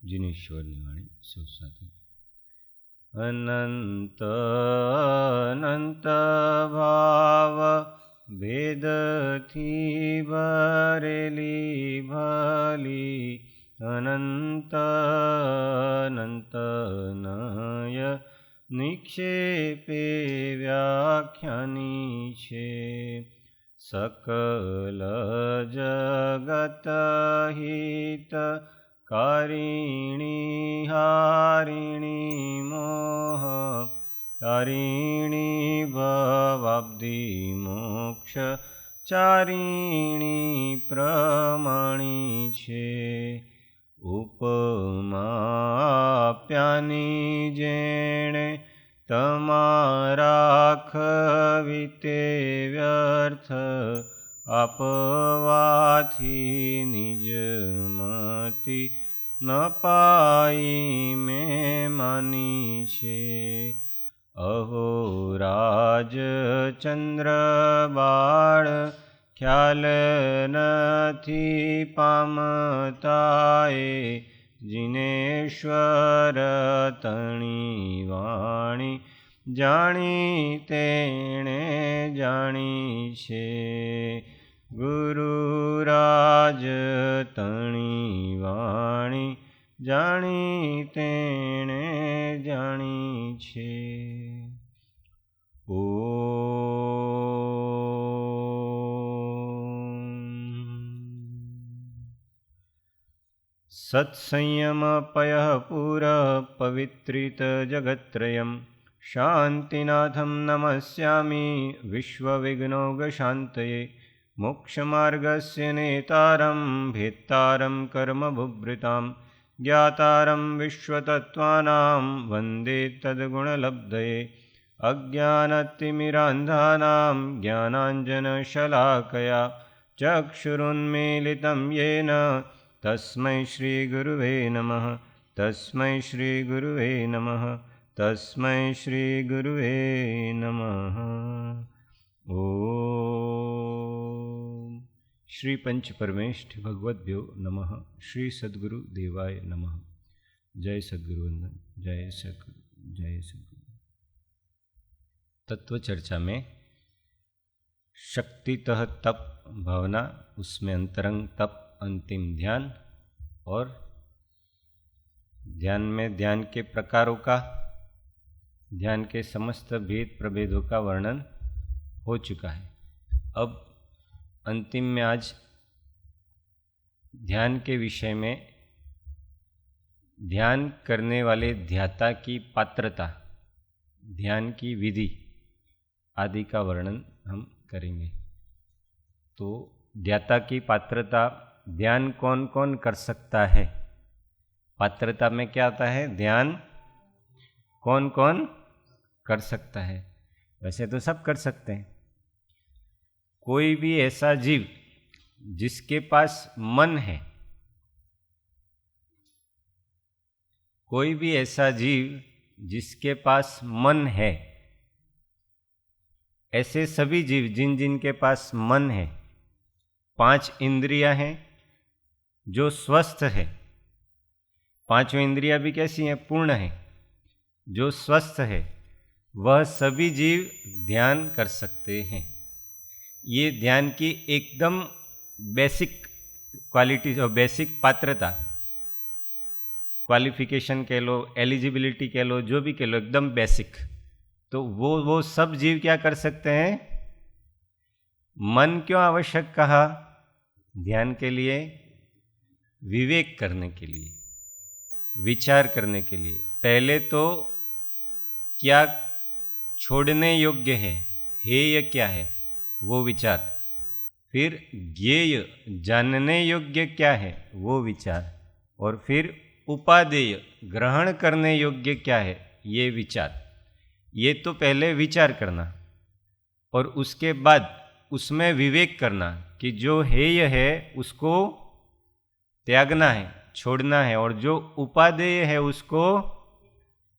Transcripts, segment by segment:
जिनेश्वરની વાણી સૌ સાથે। અનંત અનંત ભાવ ભેદથી ભરેલી ભલી અનંત અનંત નય નિક્ષેપે વ્યાખ્યાની છે। સકલ જગત હિત કારિણી હારિણી મોહ તારિણી ભવાબ્ધિ મોક્ષ ચારિણી પ્રમાણી છે। ઉપમાપ્યાની જેણે તમારા ખવિતે વ્યર્થ આપવાથી નિજમતિ ન પાઈ મેં માની છે। અહો રાજ ચંદ્ર બાળ ખ્યાલ નથી પામતાએ જીનેશ્વર તણી વાણી જાણી તેણે જાણી છે। ગુરુરાજ તણી વાણી જાણી તેણે જાણી છે। સત્સંયમપય પુર પવિત્રિત જગત્રયમ શાંતિનાથમ નમસ્યામિ વિશ્વવિઘ્નોગશાંતયે મોક્ષમાર્ગસ્ય નેતારમ ભેત્તારમ કર્મભુભૃતામ જ્ઞાતારમ વિશ્વતત્ત્વાનાં વંદે તદ્ગુણલબ્ધયે અજ્ઞાનતિમિરાંધાનાં જ્ઞાનાંજનશલાકયા ચક્ષુરુન્મીલિतं येन તસ્मै શ્રીગુરુવે નમઃ તસ્मै શ્રીગુરુવે નમઃ તસ્मै શ્રીગુરુવે નમઃ। ઓમ શ્રી પંચ પરમેષ્ઠ ભગવદ્ભ્યો નમઃ। श्री सद्गुरु देवाय नमः। जय सद्गुरु वंदन। जय सद्गुरु जय सद्गुरु। तत्व चर्चा में शक्तितः तप भावना, उसमें अंतरंग तप, अंतिम ध्यान और ध्यान में ध्यान के प्रकारों का, ध्यान के समस्त भेद प्रभेदों का वर्णन हो चुका है। अब अंतिम में आज ध्यान के विषय में ध्यान करने वाले ध्याता की पात्रता, ध्यान की विधि आदि का वर्णन हम करेंगे। तो ध्याता की पात्रता, ध्यान कौन कौन कर सकता है? पात्रता में क्या आता है? ध्यान कौन कौन कर सकता है? वैसे तो सब कर सकते हैं। कोई भी ऐसा जीव जिसके पास मन है, कोई भी ऐसा जीव जिसके पास मन है, ऐसे सभी जीव जिन जिन के पास मन है, 5 इंद्रियां हैं जो स्वस्थ है, 5 इंद्रियां भी कैसी हैं? पूर्ण है। जो स्वस्थ है वह सभी जीव ध्यान कर सकते हैं। ये ध्यान की एकदम बेसिक क्वालिटीज और बेसिक पात्रता, क्वालिफिकेशन कह लो, एलिजिबिलिटी कह लो, जो भी कह लो, एकदम बेसिक। तो वो सब जीव क्या कर सकते हैं? मन क्यों आवश्यक कहा? ध्यान के लिए विवेक करने के लिए, विचार करने के लिए। पहले तो क्या छोड़ने योग्य है, हेय क्या है, वो विचार। फिर ज्ञेय जानने योग्य क्या है, वो विचार। और फिर उपादेय ग्रहण करने योग्य क्या है, ये विचार। ये तो पहले विचार करना और उसके बाद उसमें विवेक करना कि जो हेय है उसको त्यागना है, छोड़ना है, और जो उपादेय है उसको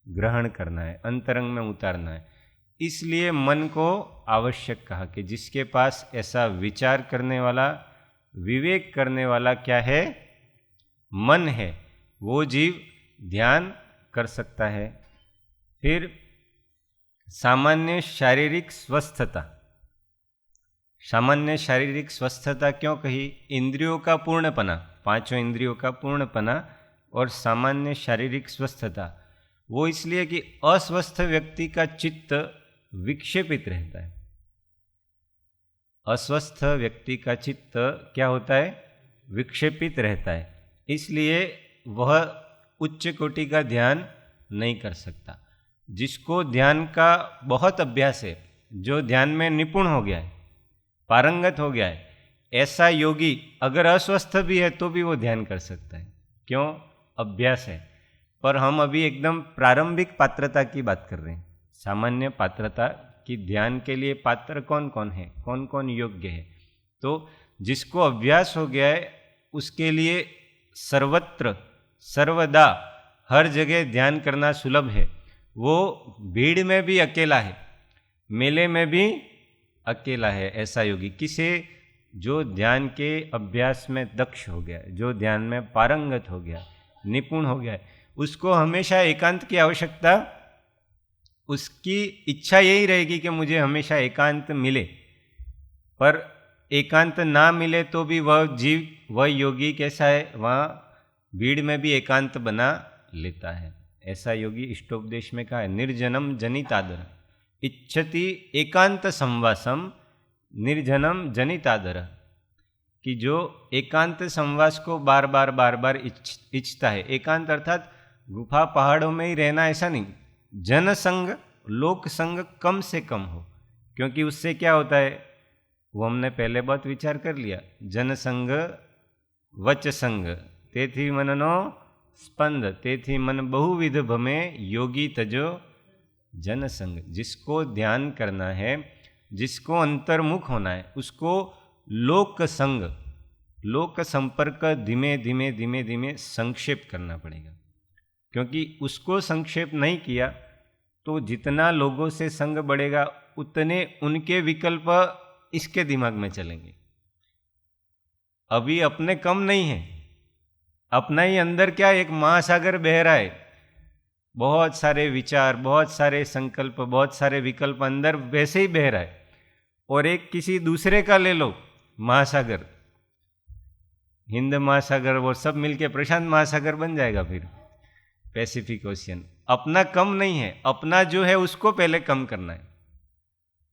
ग्रहण करना है, अंतरंग में उतारना है। इसलिए मन को आवश्यक कहा कि जिसके पास ऐसा विचार करने वाला, विवेक करने वाला क्या है, मन है, वो जीव ध्यान कर सकता है। फिर सामान्य शारीरिक स्वस्थता। सामान्य शारीरिक स्वस्थता क्यों कही? इंद्रियों का पूर्णपना, पांचों इंद्रियों का पूर्णपना और सामान्य शारीरिक स्वस्थता। वो इसलिए कि अस्वस्थ व्यक्ति का चित्त विक्षेपित रहता है। अस्वस्थ व्यक्ति का चित्त क्या होता है? विक्षेपित रहता है। इसलिए वह उच्च कोटि का ध्यान नहीं कर सकता। जिसको ध्यान का बहुत अभ्यास है, जो ध्यान में निपुण हो गया है, पारंगत हो गया है, ऐसा योगी अगर अस्वस्थ भी है तो भी वो ध्यान कर सकता है। क्यों? अभ्यास है। पर हम अभी एकदम प्रारंभिक पात्रता की बात कर रहे हैं। सामान्य पात्रता कि ध्यान के लिए पात्र कौन कौन है, कौन कौन योग्य है। तो जिसको अभ्यास हो गया है उसके लिए सर्वत्र सर्वदा हर जगह ध्यान करना सुलभ है। वो भीड़ में भी अकेला है, मेले में भी अकेला है, ऐसा योगी। किसे? जो ध्यान के अभ्यास में दक्ष हो गया, जो ध्यान में पारंगत हो गया, निपुण हो गया, उसको हमेशा एकांत की आवश्यकता, उसकी इच्छा यही रहेगी कि मुझे हमेशा एकांत मिले। पर एकांत ना मिले तो भी वह जीव, वह योगी कैसा है? वहाँ भीड़ में भी एकांत बना लेता है। ऐसा योगी इष्टोपदेश में कहा है, निर्जनम जनितादर इच्छति एकांत संवासम निर्जनम जनितादर। कि जो एकांत संवास को बार बार इच्छता है। एकांत अर्थात गुफा पहाड़ों में ही रहना ऐसा नहीं, जनसंग लोक संग कम से कम हो। क्योंकि उससे क्या होता है वो हमने पहले बहुत विचार कर लिया। जनसंग वच संग तेथी मननो स्पंद तेथी मन बहुविध भमे योगी तजो जनसंग। जिसको ध्यान करना है, जिसको अंतर्मुख होना है, उसको लोक संग, लोक संपर्क धीमे धीमे धीमे धीमे संक्षेप करना पड़ेगा। क्योंकि उसको संक्षेप नहीं किया तो जितना लोगों से संग बढ़ेगा उतने उनके विकल्प इसके दिमाग में चलेंगे। अभी अपने कम नहीं है, अपना ही अंदर क्या एक महासागर बह रहा है। बहुत सारे विचार, बहुत सारे संकल्प, बहुत सारे विकल्प अंदर वैसे ही बह रहा है। और एक किसी दूसरे का ले लो महासागर, हिंद महासागर, वो सब मिलके प्रशांत महासागर बन जाएगा, फिर पैसिफिक ओशियन। अपना कम नहीं है, अपना जो है उसको पहले कम करना है।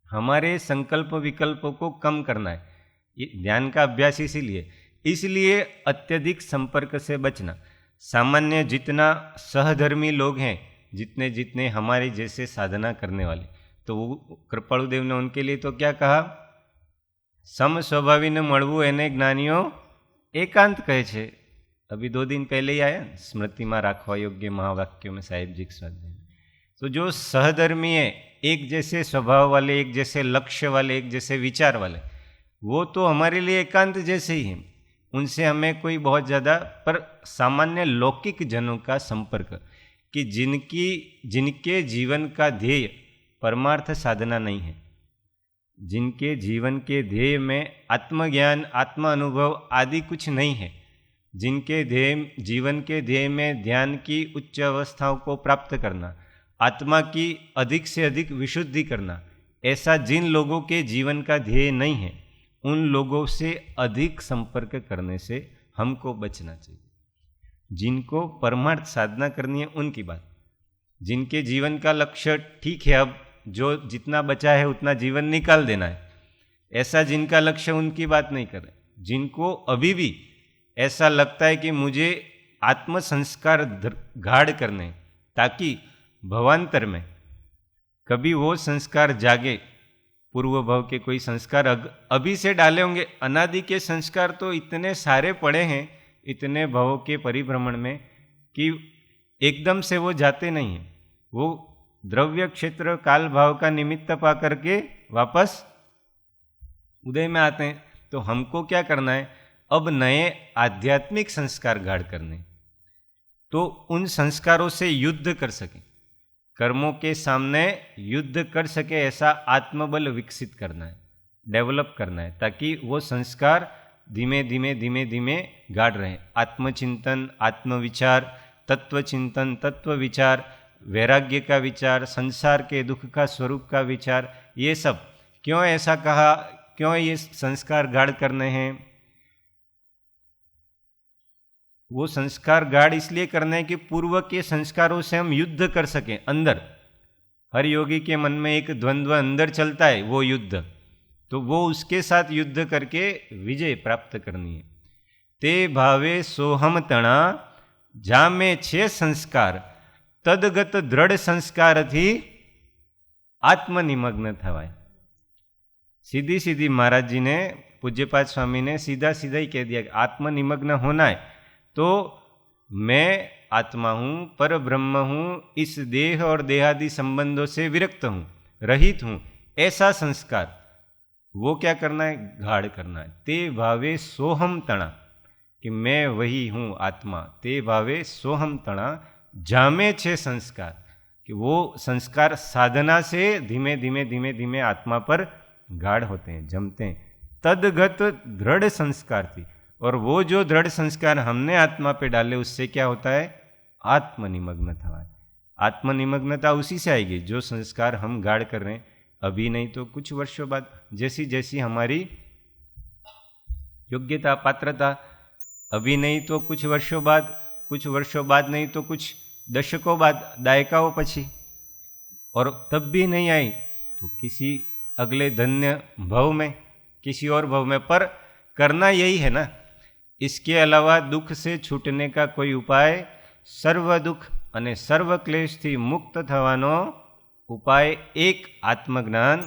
हमारे संकल्प विकल्पों को कम करना है। ये ध्यान का अभ्यास इसलिए अत्यधिक संपर्क से बचना। सामान्य जितना सहधर्मी लोग हैं, जितने जितने हमारे जैसे साधना करने वाले, तो वो कृपालुदेव ने उनके लिए तो क्या कहा? सम स्वभावी ने मळवू एने ज्ञानियों एकांत कहे छे। अभी 2 दिन पहले ही आया स्मृति में राखवा योग्य महावाक्यों में साहिब जी स्वाध्याय। तो जो सहधर्मी है, एक जैसे स्वभाव वाले, एक जैसे लक्ष्य वाले, एक जैसे विचार वाले, वो तो हमारे लिए एकांत जैसे ही हैं। उनसे हमें कोई बहुत ज़्यादा, पर सामान्य लौकिक जनों का संपर्क, कि जिनके जीवन का ध्येय परमार्थ साधना नहीं है, जिनके जीवन के ध्येय में आत्मज्ञान, आत्म अनुभव आदि कुछ नहीं है, जिनके जीवन के ध्येय में ध्यान की उच्च अवस्थाओं को प्राप्त करना, आत्मा की अधिक से अधिक विशुद्धि करना, ऐसा जिन लोगों के जीवन का ध्येय नहीं है, उन लोगों से अधिक संपर्क करने से हमको बचना चाहिए। जिनको परमार्थ साधना करनी है उनकी बात, जिनके जीवन का लक्ष्य ठीक है, अब जो जितना बचा है उतना जीवन निकाल देना है, ऐसा जिनका लक्ष्य, उनकी बात नहीं कर रहे। जिनको अभी भी ऐसा लगता है कि मुझे आत्म संस्कार गाढ़ करने, ताकि भवांतर में कभी वो संस्कार जागे, पूर्व भव के कोई संस्कार अभी से डाले होंगे। अनादि के संस्कार तो इतने सारे पड़े हैं इतने भवों के परिभ्रमण में कि एकदम से वो जाते नहीं हैं। वो द्रव्य क्षेत्र काल भाव का निमित्त पा करके वापस उदय में आते हैं। तो हमको क्या करना है? अब नए आध्यात्मिक संस्कार गाढ़ करने, तो उन संस्कारों से युद्ध कर सकें। कर्मों के सामने युद्ध कर सके ऐसा आत्मबल विकसित करना है, डेवलप करना है, ताकि वो संस्कार धीमे धीमे धीमे धीमे गाढ़ रहे। आत्मचिंतन, आत्मविचार, तत्वचिंतन, तत्व विचार, वैराग्य का विचार, संसार के दुख का स्वरूप का विचार, ये सब क्यों ऐसा कहा, क्यों ये संस्कार गाढ़ करने हैं? वो संस्कार गाढ़ इसलिए करने हैं कि पूर्व के संस्कारों से हम युद्ध कर सकें। अंदर हर योगी के मन में एक द्वंद्व अंदर चलता है, वो युद्ध, तो वो उसके साथ युद्ध करके विजय प्राप्त करनी है। ते भावे सोहम तणा जामे छे संस्कार तदगत दृढ़ संस्कार थी आत्मनिमग्न थवाय। सीधी सीधी महाराज जी ने, पूज्यपाद स्वामी ने सीधा सीधा ही कह दिया कि आत्मनिमग्न होना है तो मैं आत्मा हूँ, पर ब्रह्म हूँ, इस देह और देहादि संबंधों से विरक्त हूँ, रहित हूँ, ऐसा संस्कार वो क्या करना है? गाढ़ करना है। ते भावे सोहम तणा, कि मैं वही हूँ आत्मा। ते भावे सोहम तणा जामे छे संस्कार, कि वो संस्कार साधना से धीमे धीमे धीमे धीमे आत्मा पर गाढ़ होते हैं, जमते हैं। तदगत दृढ़ संस्कार थी, और वो जो दृढ़ संस्कार हमने आत्मा पे डाले उससे क्या होता है? आत्मनिमग्न था। आत्मनिमग्नता उसी से आएगी जो संस्कार हम गाढ़ कर रहे हैं। अभी नहीं तो कुछ वर्षों बाद, जैसी जैसी हमारी योग्यता पात्रता, अभी नहीं तो कुछ वर्षों बाद, कुछ वर्षों बाद नहीं तो कुछ दशकों बाद, दायकाओं पछी, और तब भी नहीं आई तो किसी अगले धन्य भव में, किसी और भव में। पर करना यही है ना। इसके अलावा दुख से छूटने का कोई उपाय, सर्व दुख અને સર્વ ક્લેશથી મુક્ત થવાનો उपाय एक आत्मज्ञान।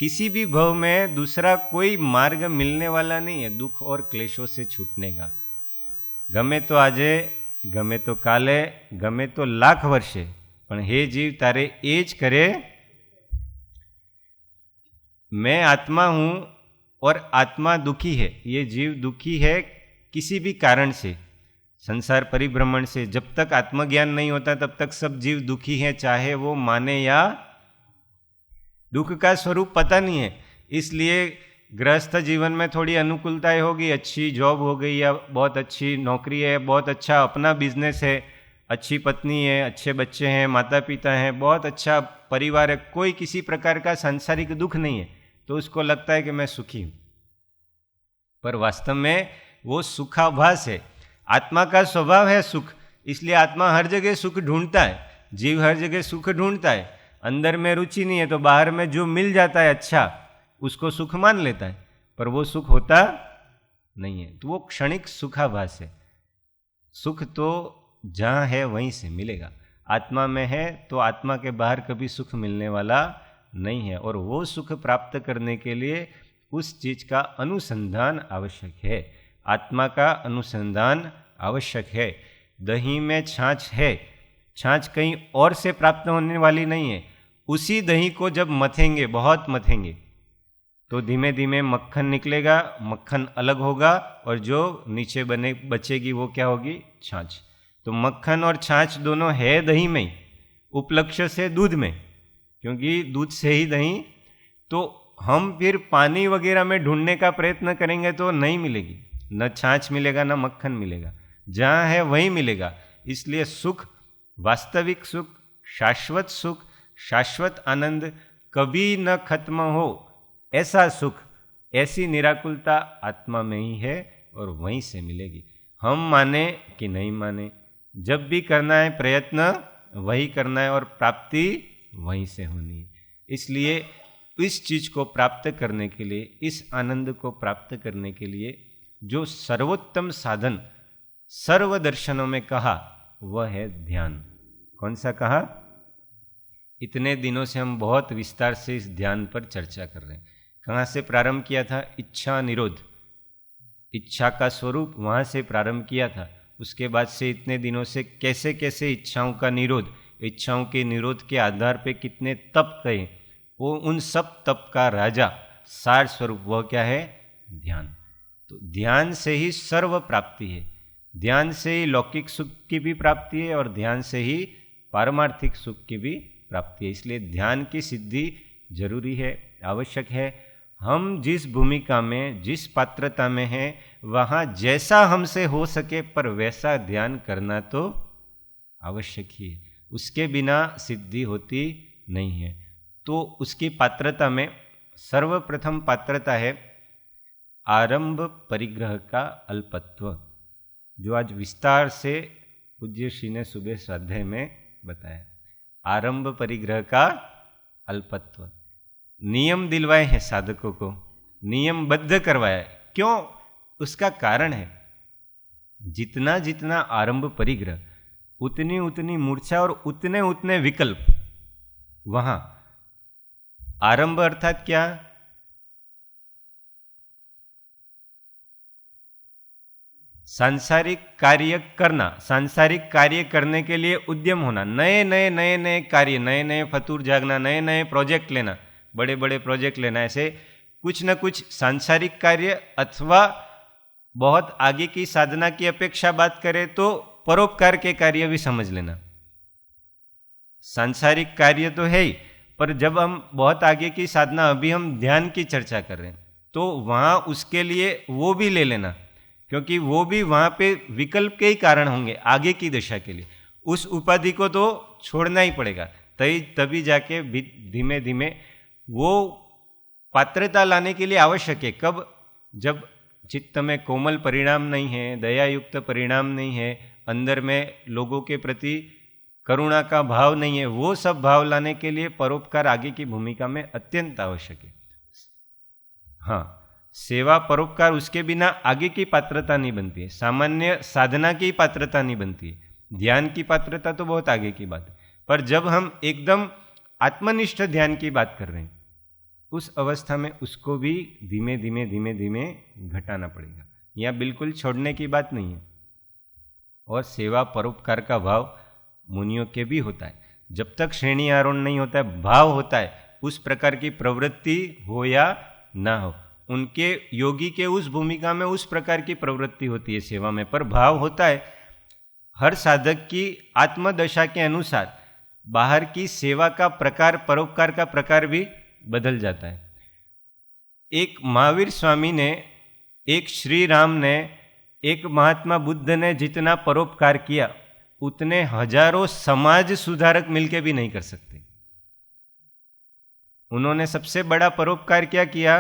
किसी भी भव में दूसरा कोई मार्ग मिलने वाला नहीं है दुख और क्लेशों से छूटने का। गमे तो आजे, गमे तो काले, गमे तो लाख वर्षे, पण हे जीव तारे एज करे, मैं आत्मा हूं और आत्मा दुखी है। ये जीव दुखी है किसी भी कारण से, संसार परिभ्रमण से। जब तक आत्मज्ञान नहीं होता तब तक सब जीव दुखी हैं, चाहे वो माने या। दुख का स्वरूप पता नहीं है, इसलिए गृहस्थ जीवन में थोड़ी अनुकूलताएं होगी, अच्छी जॉब हो गई या बहुत अच्छी नौकरी है, बहुत अच्छा अपना बिजनेस है, अच्छी पत्नी है, अच्छे बच्चे हैं, माता पिता हैं, बहुत अच्छा परिवार है, कोई किसी प्रकार का सांसारिक दुख नहीं है, तो उसको लगता है कि मैं सुखी हूं। पर वास्तव में वो सुखाभास है। आत्मा का स्वभाव है सुख, इसलिए आत्मा हर जगह सुख ढूंढता है, जीव हर जगह सुख ढूंढता है। अंदर में रुचि नहीं है तो बाहर में जो मिल जाता है अच्छा, उसको सुख मान लेता है, पर वो सुख होता नहीं है। तो वो क्षणिक सुखाभास है। सुख तो जहाँ है वहीं से मिलेगा। आत्मा में है तो आत्मा के बाहर कभी सुख मिलने वाला नहीं है, और वो सुख प्राप्त करने के लिए उस चीज का अनुसंधान आवश्यक है। आत्मा का अनुसंधान आवश्यक है। दही में छाछ है, छाछ कहीं और से प्राप्त होने वाली नहीं है। उसी दही को जब मथेंगे, बहुत मथेंगे, तो धीमे धीमे मक्खन निकलेगा, मक्खन अलग होगा, और जो नीचे बचेगी वो क्या होगी? छाछ। तो मक्खन और छाछ दोनों है दही में ही, उपलक्ष्य से दूध में, क्योंकि दूध से ही दही। तो हम फिर पानी वगैरह में ढूंढने का प्रयत्न करेंगे तो नहीं मिलेगी, न छाछ मिलेगा न मक्खन मिलेगा, जहाँ है वहीं मिलेगा। इसलिए सुख, वास्तविक सुख, शाश्वत सुख, शाश्वत आनंद, कभी न खत्म हो, ऐसा सुख, ऐसी निराकुलता आत्मा में ही है और वहीं से मिलेगी। हम माने कि नहीं माने, जब भी करना है प्रयत्न वही करना है और प्राप्ति वहीं से होनी है। इसलिए इस चीज को प्राप्त करने के लिए, इस आनंद को प्राप्त करने के लिए जो सर्वोत्तम साधन सर्व दर्शनों में कहा वह है ध्यान। कौन सा कहा? इतने दिनों से हम बहुत विस्तार से इस ध्यान पर चर्चा कर रहे हैं। कहाँ से प्रारंभ किया था? इच्छा निरोध, इच्छा का स्वरूप, वहाँ से प्रारंभ किया था। उसके बाद से इतने दिनों से कैसे कैसे इच्छाओं का निरोध, इच्छाओं के निरोध के आधार पे कितने तप कहे, वो उन सब तप का राजा सार स्वरूप वह क्या है? ध्यान। तो ध्यान से ही सर्व प्राप्ति है, ध्यान से ही लौकिक सुख की भी प्राप्ति है, और ध्यान से ही पारमार्थिक सुख की भी प्राप्ति है। इसलिए ध्यान की सिद्धि जरूरी है, आवश्यक है। हम जिस भूमिका में, जिस पात्रता में हैं, वहाँ जैसा हमसे हो सके पर वैसा ध्यान करना तो आवश्यक ही है। उसके बिना सिद्धि होती नहीं है। तो उसकी पात्रता में सर्वप्रथम पात्रता है आरंभ परिग्रह का अल्पत्व, जो आज विस्तार से पूज्य श्री ने सुबह स्वाध्याय में बताया। आरंभ परिग्रह का अल्पत्व, नियम दिलवाए हैं साधकों को, नियमबद्ध करवाया है। क्यों? उसका कारण है, जितना जितना आरंभ परिग्रह, उतनी उतनी मूर्छा और उतने उतने विकल्प। वहां आरंभ अर्थात क्या? सांसारिक कार्य करना, सांसारिक कार्य करने के लिए उद्यम होना, नए नए कार्य, नए नए फतूर जागना, नए नए प्रोजेक्ट लेना, बड़े बड़े प्रोजेक्ट लेना। ऐसे कुछ न कुछ सांसारिक कार्य, अथवा बहुत आगे की साधना की अपेक्षा बात करें तो परोपकार के कार्य भी समझ लेना। सांसारिक कार्य तो है ही, पर जब हम बहुत आगे की साधना, अभी हम ध्यान की चर्चा कर रहे हैं, तो वहाँ उसके लिए वो भी ले लेना, क्योंकि वो भी वहाँ पे विकल्प के ही कारण होंगे आगे की दशा के लिए। उस उपाधि को तो छोड़ना ही पड़ेगा, तभी जाके धीमे धीमे वो पात्रता लाने के लिए आवश्यक है। कब? जब चित्त में कोमल परिणाम नहीं है, दयायुक्त परिणाम नहीं है, अंदर में लोगों के प्रति करुणा का भाव नहीं है, वो सब भाव लाने के लिए परोपकार आगे की भूमिका में अत्यंत आवश्यक है। हाँ, सेवा परोपकार, उसके बिना आगे की पात्रता नहीं बनती है, सामान्य साधना की पात्रता नहीं बनती है। ध्यान की पात्रता तो बहुत आगे की बात है, पर जब हम एकदम आत्मनिष्ठ ध्यान की बात कर रहे हैं, उस अवस्था में उसको भी धीमे धीमे धीमे धीमे घटाना पड़ेगा। यह बिल्कुल छोड़ने की बात नहीं है। और सेवा परोपकार का भाव मुनियों के भी होता है। जब तक श्रेणी आरोहण नहीं होता है, भाव होता है, उस प्रकार की प्रवृत्ति हो या ना हो, उनके योगी के उस भूमिका में उस प्रकार की प्रवृत्ति होती है सेवा में, पर भाव होता है। हर साधक की आत्मदशा के अनुसार बाहर की सेवा का प्रकार, परोपकार का प्रकार भी बदल जाता है। एक महावीर स्वामी ने, एक श्री राम ने, एक महात्मा बुद्ध ने जितना परोपकार किया, उतने हजारों समाज सुधारक मिलके भी नहीं कर सकते। उन्होंने सबसे बड़ा परोपकार क्या किया?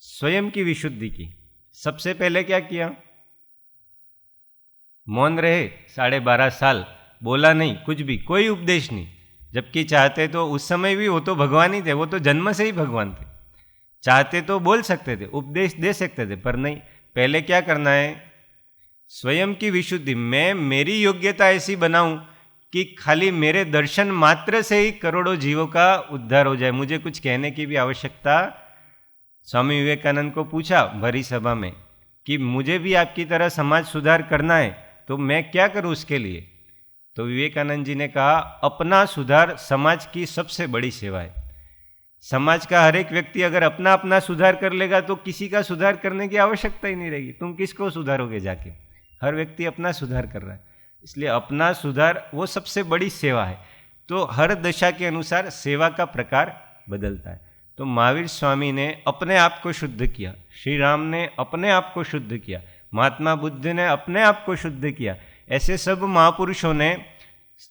स्वयं की विशुद्धि की। सबसे पहले क्या किया? मौन रहे 12.5 साल, बोला नहीं कुछ भी, कोई उपदेश नहीं। जबकि चाहते तो उस समय भी वो तो भगवान ही थे, वो तो जन्म से ही भगवान थे। चाहते तो बोल सकते थे, उपदेश दे सकते थे, पर नहीं। पहले क्या करना है? स्वयं की विशुद्धि। मैं मेरी योग्यता ऐसी बनाऊं कि खाली मेरे दर्शन मात्र से ही करोड़ों जीवों का उद्धार हो जाए, मुझे कुछ कहने की भी आवश्यकता। स्वामी विवेकानंद को पूछा भरी सभा में कि मुझे भी आपकी तरह समाज सुधार करना है, तो मैं क्या करूं उसके लिए? तो विवेकानंद जी ने कहा, अपना सुधार समाज की सबसे बड़ी सेवा है। समाज का हर एक व्यक्ति अगर अपना अपना सुधार कर लेगा तो किसी का सुधार करने की आवश्यकता ही नहीं रहेगी। तुम किसको सुधारोगे जाके? हर व्यक्ति अपना सुधार कर रहा है, इसलिए अपना सुधार वो सबसे बड़ी सेवा है। तो हर दशा के अनुसार सेवा का प्रकार बदलता है। तो महावीर स्वामी ने अपने आप को शुद्ध किया, श्री राम ने अपने आप को शुद्ध किया, महात्मा बुद्ध ने अपने आप को शुद्ध किया। ऐसे सब महापुरुषों ने,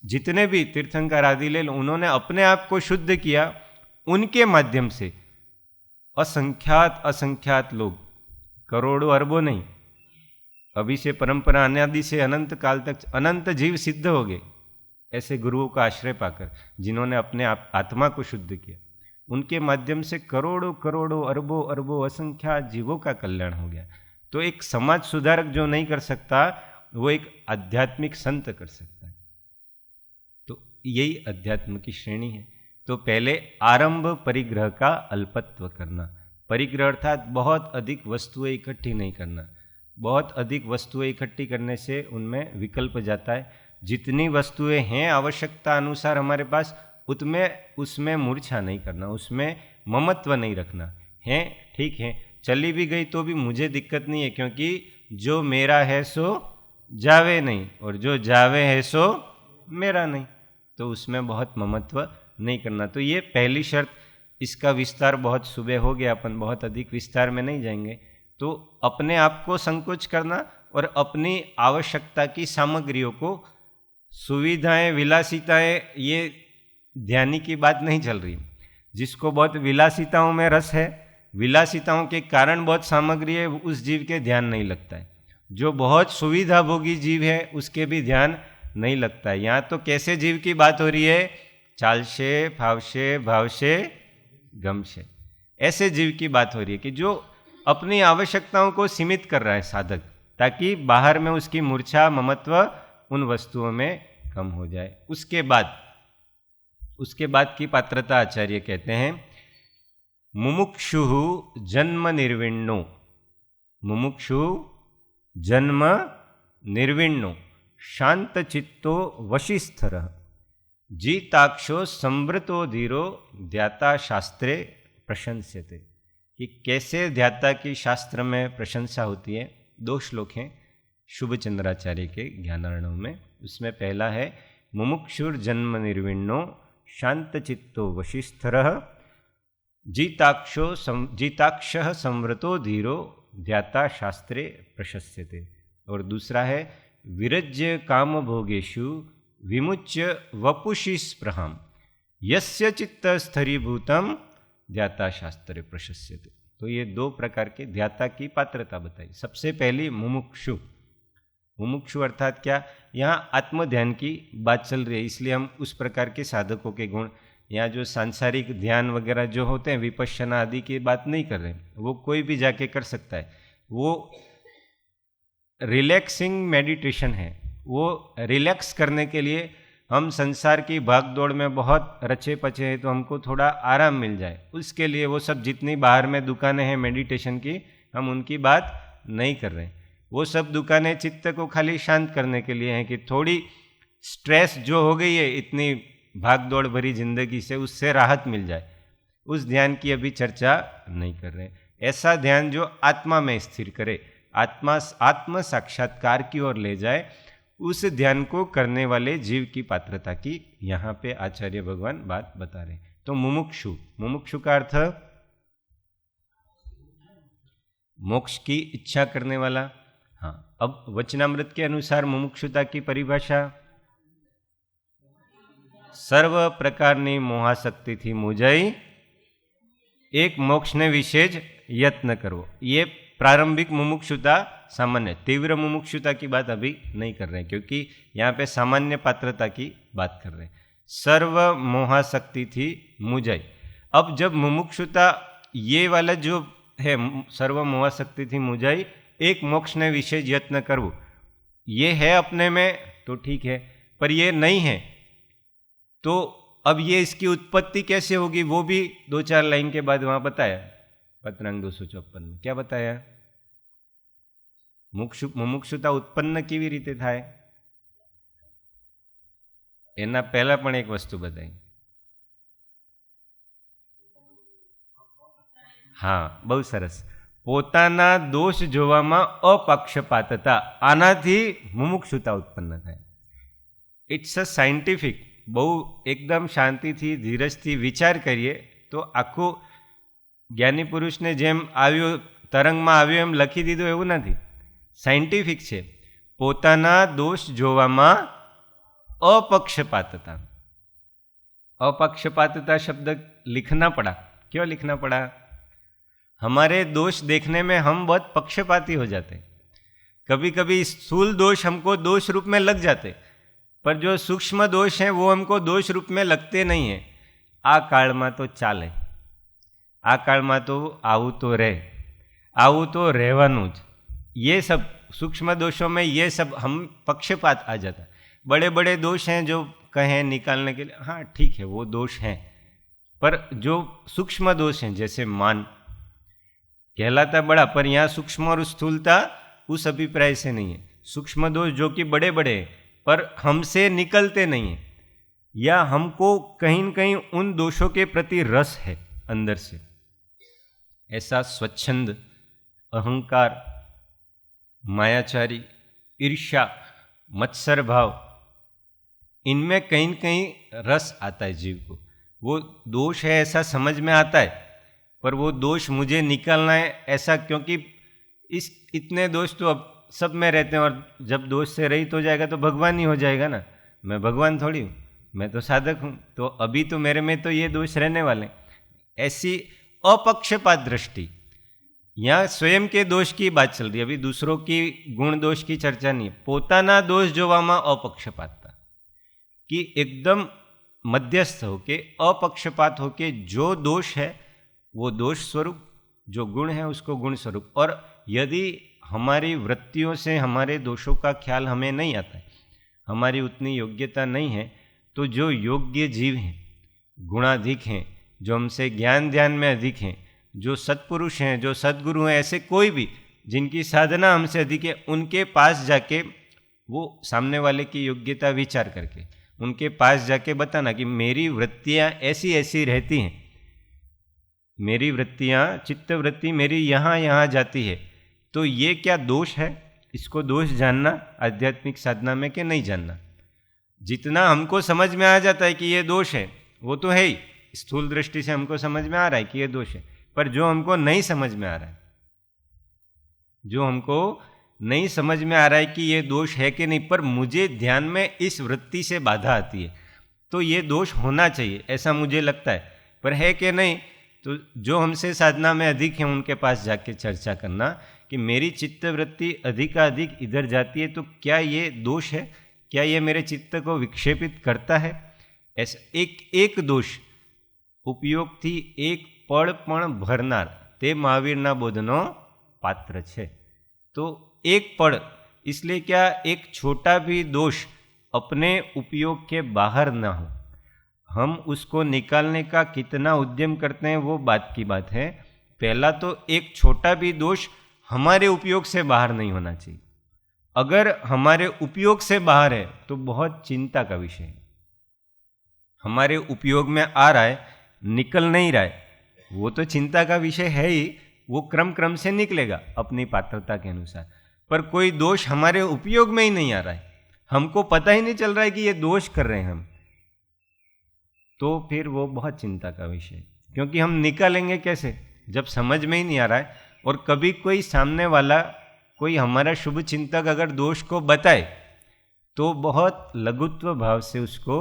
जितने भी तीर्थंकर आदि ले लो, उन्होंने अपने आप को शुद्ध किया। उनके माध्यम से असंख्यात असंख्यात लोग, करोड़ों अरबों नहीं, अभी से परंपरा अनादि से अनंत काल तक अनंत जीव सिद्ध हो गए ऐसे गुरुओं का आश्रय पाकर, जिन्होंने अपने आत्मा को शुद्ध किया। उनके माध्यम से करोड़ों करोड़ों अरबों अरबों असंख्यात जीवों का कल्याण हो गया। तो एक समाज सुधारक जो नहीं कर सकता, वो एक आध्यात्मिक संत कर सकता है। तो यही अध्यात्म की श्रेणी है। तो पहले आरंभ परिग्रह का अल्पत्व करना। परिग्रह अर्थात बहुत अधिक वस्तुएं इकट्ठी नहीं करना। बहुत अधिक वस्तुएं इकट्ठी करने से उनमें विकल्प जाता है। जितनी वस्तुएं हैं आवश्यकता अनुसार हमारे पास, उसमें मूर्छा नहीं करना, उसमें ममत्व नहीं रखना। है ठीक है, चली भी गई तो भी मुझे दिक्कत नहीं है, क्योंकि जो मेरा है सो जावे नहीं, और जो जावे है सो मेरा नहीं। तो उसमें बहुत ममत्व नहीं करना। तो ये पहली शर्त, इसका विस्तार बहुत सुबह हो गया, अपन बहुत अधिक विस्तार में नहीं जाएंगे। तो अपने आप को संकोच करना और अपनी आवश्यकता की सामग्रियों को, सुविधाएं, विलासिताएं, ये ध्यानी की बात नहीं चल रही। जिसको बहुत विलासिताओं में रस है, विलासिताओं के कारण बहुत सामग्री है, उस जीव के ध्यान नहीं लगता है। जो बहुत सुविधाभोगी जीव है उसके भी ध्यान नहीं लगता है। यहाँ तो कैसे जीव की बात हो रही है? चालशे, फावशे, भावशे, गमशे, ऐसे जीव की बात हो रही है कि जो अपनी आवश्यकताओं को सीमित कर रहा है साधक, ताकि बाहर में उसकी मूर्छा, ममत्व उन वस्तुओं में कम हो जाए। उसके बाद की पात्रता आचार्य कहते हैं, मुमुक्षु जन्म निर्विण्णो, मुमुक्षु जन्म निर्विण्णो शांत चित्तो वशिस्थर जीताक्षो संवृतो धीरो ध्याता शास्त्रे प्रशंस्यते। कि कैसे ध्याता की शास्त्र में प्रशंसा होती है। 2 श्लोक हैं शुभचंद्राचार्य के ज्ञानार्णव में। उसमें पहला है, मुमुक्षुर जन्म निर्विण्णो शांत चित्तो वशिस्थर जीताक्षः संवृतो धीरो ध्याता शास्त्रे प्रशस्यते। और दूसरा है, विरज्य काम भोगेषु विमुच्य वपुषि स्पृहाम यस्य चित्त स्थरीभूतम ध्याता शास्त्रे प्रशस्यते। तो ये 2 प्रकार के ध्याता की पात्रता बताई। सबसे पहली मुमुक्षु। मुमुक्षु अर्थात क्या? यहाँ आत्मध्यान की बात चल रही है, इसलिए हम उस प्रकार के साधकों के गुण, यहाँ जो सांसारिक ध्यान वगैरह जो होते हैं, विपश्यना आदि की बात नहीं कर रहे। वो कोई भी जाके कर सकता है। वो रिलैक्सिंग मेडिटेशन है। वो रिलैक्स करने के लिए हम संसार की भागदौड़ में बहुत रचे पचे हैं, तो हमको थोड़ा आराम मिल जाए, उसके लिए वो सब जितनी बाहर में दुकानें हैं मेडिटेशन की, हम उनकी बात नहीं कर रहे। वो सब दुकानें चित्त को खाली शांत करने के लिए हैं कि थोड़ी स्ट्रेस जो हो गई है इतनी भागदौड़ भरी जिंदगी से, उससे राहत मिल जाए। उस ध्यान की अभी चर्चा नहीं कर रहे। ऐसा ध्यान जो आत्मा में स्थिर करे, आत्म साक्षात्कार की ओर ले जाए, उस ध्यान को करने वाले जीव की पात्रता की यहाँ पे आचार्य भगवान बात बता रहे। तो मुमुक्षु, मुमुक्षु का अर्थ मोक्ष की इच्छा करने वाला। हाँ, अब वचनामृत के अनुसार मुमुक्षुता की परिभाषा, सर्व प्रकारनी मोहासक्तिथी मुजाई एक मोक्ष ने विशेष यत्न करो। ये प्रारंभिक मुमुक्षुता सामान्य, तीव्र मुमुक्षुता की बात अभी नहीं कर रहे हैं, क्योंकि यहाँ पे सामान्य पात्रता की बात कर रहे हैं। सर्व मोहासक्ति थी मुजाई। अब जब मुमुक्षुता ये वाला जो है, सर्व मोहासक्ति थी मुजाई एक मोक्ष ने विशेष यत्न करो, ये है अपने में तो ठीक है, पर ये नहीं है तो अब ये इसकी उत्पत्ति कैसे होगी, वो भी 2-4 लाइन के बाद वहां बताया। पत्रांक 254 में क्या बताया? મુમુક્ષુતા ઉત્પન્ન કેવી રીતે થાય એના પહેલા પણ એક વસ્તુ બતાવી। હા, બહુ સરસ। પોતાના દોષ જોવામાં અપક્ષપાતતા, આનાથી મુમુક્ષુતા ઉત્પન્ન થાય। ઇટ્સ અ સાયન્ટિફિક, બહુ એકદમ શાંતિથી ધીરજથી વિચાર કરીએ તો આખું જ્ઞાની પુરુષને જેમ આવ્યું તરંગમાં આવ્યું એમ લખી દીધું એવું નથી, साइंटिफिक है। पोताना दोष जोवामा अपक्षपातता, अपक्षपातता शब्द लिखना पड़ा। क्यों लिखना पड़ा? हमारे दोष देखने में हम बहुत पक्षपाती हो जाते। कभी कभी स्थूल दोष हमको दोष रूप में लग जाते, पर जो सूक्ष्म दोष हैं वो हमको दोष रूप में लगते नहीं है। आ काल में तो चाले, आ काल में तो आवू तो रहे, आवू तो रहवानुं ज। ये सब सूक्ष्म दोषों में ये सब हम पक्षपात आ जाता। बड़े बड़े दोष हैं जो कहें निकालने के लिए, हाँ ठीक है वो दोष हैं, पर जो सूक्ष्म दोष हैं जैसे मान कहलाता बड़ा, पर यहाँ सूक्ष्म और स्थूलता उस अभिप्राय से नहीं है। सूक्ष्म दोष जो कि बड़े बड़े हैं पर हमसे निकलते नहीं हैं, या हमको कहीं न कहीं उन दोषों के प्रति रस है अंदर से, ऐसा स्वच्छंद, अहंकार, मायाचारी, ईर्ष्या, मत्सर भाव, इनमें कहीं न कहीं रस आता है जीव को। वो दोष है ऐसा समझ में आता है, पर वो दोष मुझे निकालना है ऐसा, क्योंकि इतने दोष तो अब सब में रहते हैं, और जब दोष से रहित हो जाएगा तो भगवान ही हो जाएगा ना। मैं भगवान थोड़ी हूँ, मैं तो साधक हूँ, तो अभी तो मेरे में तो ये दोष रहने वाले। ऐसी अपक्षपात दृष्टि, यहाँ स्वयं के दोष की बात चल रही है, अभी दूसरों की गुण दोष की चर्चा नहीं है। पोताना दोष जोवामा अपक्षपातता, कि एकदम मध्यस्थ होके, अपक्षपात होके, जो दोष है वो दोष स्वरूप, जो गुण है उसको गुण स्वरूप। और यदि हमारी वृत्तियों से हमारे दोषों का ख्याल हमें नहीं आता है, हमारी उतनी योग्यता नहीं है, तो जो योग्य जीव हैं, गुणाधिक हैं, जो हमसे ज्ञान ध्यान में अधिक हैं, जो सत्पुरुष हैं, जो सद्गुरु हैं, ऐसे कोई भी जिनकी साधना हमसे अधिक है, उनके पास जाके वो सामने वाले की योग्यता विचार करके उनके पास जाके बताना कि मेरी वृत्तियाँ ऐसी ऐसी रहती हैं, मेरी वृत्तियाँ, चित्त वृत्ति मेरी यहाँ यहाँ जाती है, तो ये क्या दोष है? इसको दोष जानना आध्यात्मिक साधना में कि नहीं जानना। जितना हमको समझ में आ जाता है कि ये दोष है, वो तो है ही, स्थूल दृष्टि से हमको समझ में आ रहा है कि ये दोष है, पर जो हमको नहीं समझ में आ रहा है, जो हमको नहीं समझ में आ रहा है कि ये दोष है कि नहीं, पर मुझे ध्यान में इस वृत्ति से बाधा आती है, तो ये दोष होना चाहिए ऐसा मुझे लगता है, पर है कि नहीं, तो जो हमसे साधना में अधिक है उनके पास जाके चर्चा करना कि मेरी चित्त वृत्ति अधिकाधिक इधर जाती है, तो क्या ये दोष है? क्या ये मेरे चित्त को विक्षेपित करता है? ऐसा एक दोष उपयोग थी एक पड़ पण भरनार ते महावीरना बोधनो पात्र छे। तो एक पड़, इसलिए क्या एक छोटा भी दोष अपने उपयोग के बाहर ना हो, हम उसको निकालने का कितना उद्यम करते हैं वो बात की बात है। पहला तो एक छोटा भी दोष हमारे उपयोग से बाहर नहीं होना चाहिए। अगर हमारे उपयोग से बाहर है तो बहुत चिंता का विषय है। हमारे उपयोग में आ रहा है, निकल नहीं रहा है, वो तो चिंता का विषय है ही, वो क्रम से निकलेगा अपनी पात्रता के अनुसार। पर कोई दोष हमारे उपयोग में ही नहीं आ रहा है, हमको पता ही नहीं चल रहा है कि ये दोष कर रहे हैं हम, तो फिर वो बहुत चिंता का विषय है। क्योंकि हम निकालेंगे कैसे जब समझ में ही नहीं आ रहा है। और कभी कोई सामने वाला, कोई हमारा शुभ चिंतक अगर दोष को बताए तो बहुत लघुत्व भाव से उसको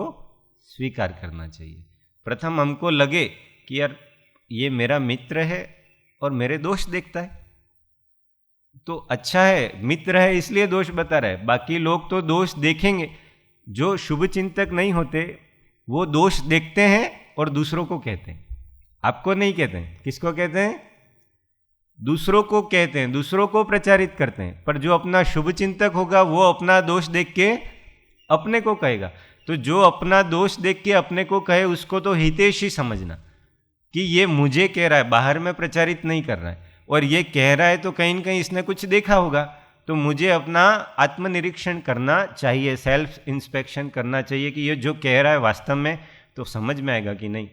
स्वीकार करना चाहिए। प्रथम हमको लगे कि यार ये मेरा मित्र है और मेरे दोष देखता है, तो अच्छा है, मित्र है इसलिए दोष बता रहा है। बाकी लोग तो दोष देखेंगे, जो शुभ चिंतक नहीं होते वो दोष देखते हैं और दूसरों को कहते हैं। आपको नहीं कहते हैं, किसको कहते हैं? दूसरों को कहते हैं, दूसरों को प्रचारित करते हैं। पर जो अपना शुभ चिंतक होगा वो अपना दोष देख के अपने को कहेगा। तो जो अपना दोष देख के अपने को कहे उसको तो हितैषी समझना कि ये मुझे कह रहा है, बाहर में प्रचारित नहीं कर रहा है, और ये कह रहा है तो कहीं न कहीं इसने कुछ देखा होगा, तो मुझे अपना आत्मनिरीक्षण करना चाहिए, सेल्फ इंस्पेक्शन करना चाहिए कि ये जो कह रहा है वास्तव में तो समझ में आएगा कि नहीं,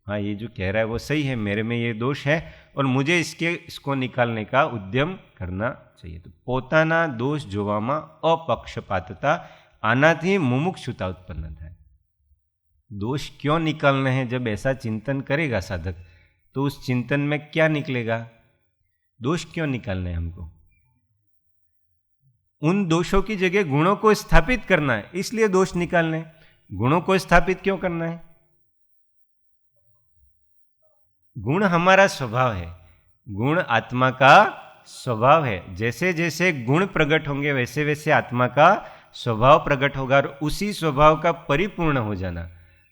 हाँ ये जो कह रहा है वो सही है, मेरे में ये दोष है और मुझे इसको निकालने का उद्यम करना चाहिए। तो पोताना दोष जोवामा अपक्षपातता आनाथी मुमुक्षुता उत्पन्न થાય। दोष क्यों निकालने हैं? जब ऐसा चिंतन करेगा साधक तो उस चिंतन में क्या निकलेगा? दोष क्यों निकालने हैं हमको? उन दोषों की जगह गुणों को स्थापित करना है, इसलिए दोष निकालने। गुणों को स्थापित क्यों करना है? गुण हमारा स्वभाव है, गुण आत्मा का स्वभाव है। जैसे जैसे गुण प्रकट होंगे वैसे वैसे आत्मा का स्वभाव प्रकट होगा, और उसी स्वभाव का परिपूर्ण हो जाना।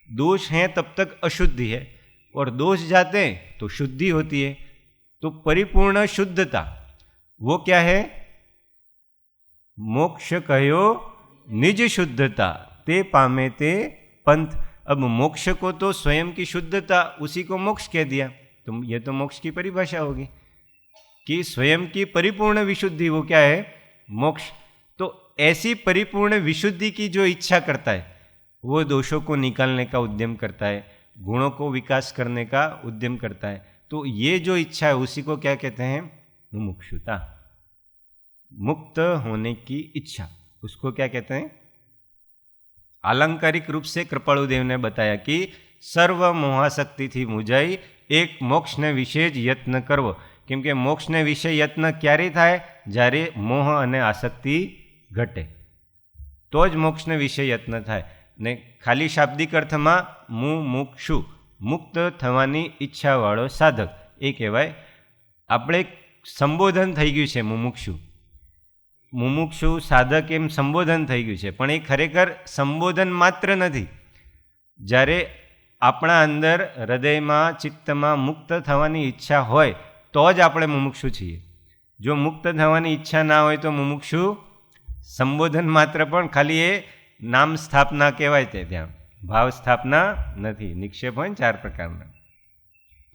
दोष हैं तब तक अशुद्धि है, और दोष जाते हैं तो शुद्धि होती है। तो परिपूर्ण शुद्धता वो क्या है? मोक्ष कहो निज शुद्धता ते पामे ते पंथ। अब मोक्ष को तो स्वयं की शुद्धता, उसी को मोक्ष कह दिया, तो ये तो मोक्ष की परिभाषा होगी कि स्वयं की परिपूर्ण विशुद्धि, वो क्या है? मोक्ष। तो ऐसी परिपूर्ण विशुद्धि की जो इच्छा करता है वो दोषों को निकालने का उद्यम करता है, गुणों को विकास करने का उद्यम करता है। तो ये जो इच्छा है उसी को क्या कहते हैं? मुमुक्षुता, मुक्त होने की इच्छा, उसको क्या कहते हैं? आलंकारिक रूप से कृपालुदेव ने बताया कि સર્વ મોહાશક્તિથી મૂંઝાઈ એક મોક્ષને વિશે જ યત્ન કરવો. કેમ કે મોક્ષને વિશે યત્ન ક્યારે થાય? જ્યારે મોહ અને આસક્તિ ઘટે તો જ મોક્ષને વિશે યત્ન થાય. ને ખાલી શાબ્દિક અર્થમાં મુમુક્ષુ, મુક્ત થવાની ઈચ્છાવાળો સાધક એ કહેવાય. આપણે સંબોધન થઈ ગયું છે મુમુક્ષુ, મુમુક્ષુ સાધક એમ સંબોધન થઈ ગયું છે, પણ એ ખરેખર સંબોધન માત્ર નથી. જ્યારે આપણા અંદર હૃદયમાં ચિત્તમાં મુક્ત થવાની ઈચ્છા હોય તો જ આપણે મુમુક્ષુ છીએ. જો મુક્ત થવાની ઈચ્છા ના હોય તો મુમુક્ષુ સંબોધન માત્ર પણ ખાલી એ નામ સ્થાપના કહેવાય. તે ત્યાં ભાવ સ્થાપના નથી. નિક્ષેપ હોય ને 4 પ્રકારના.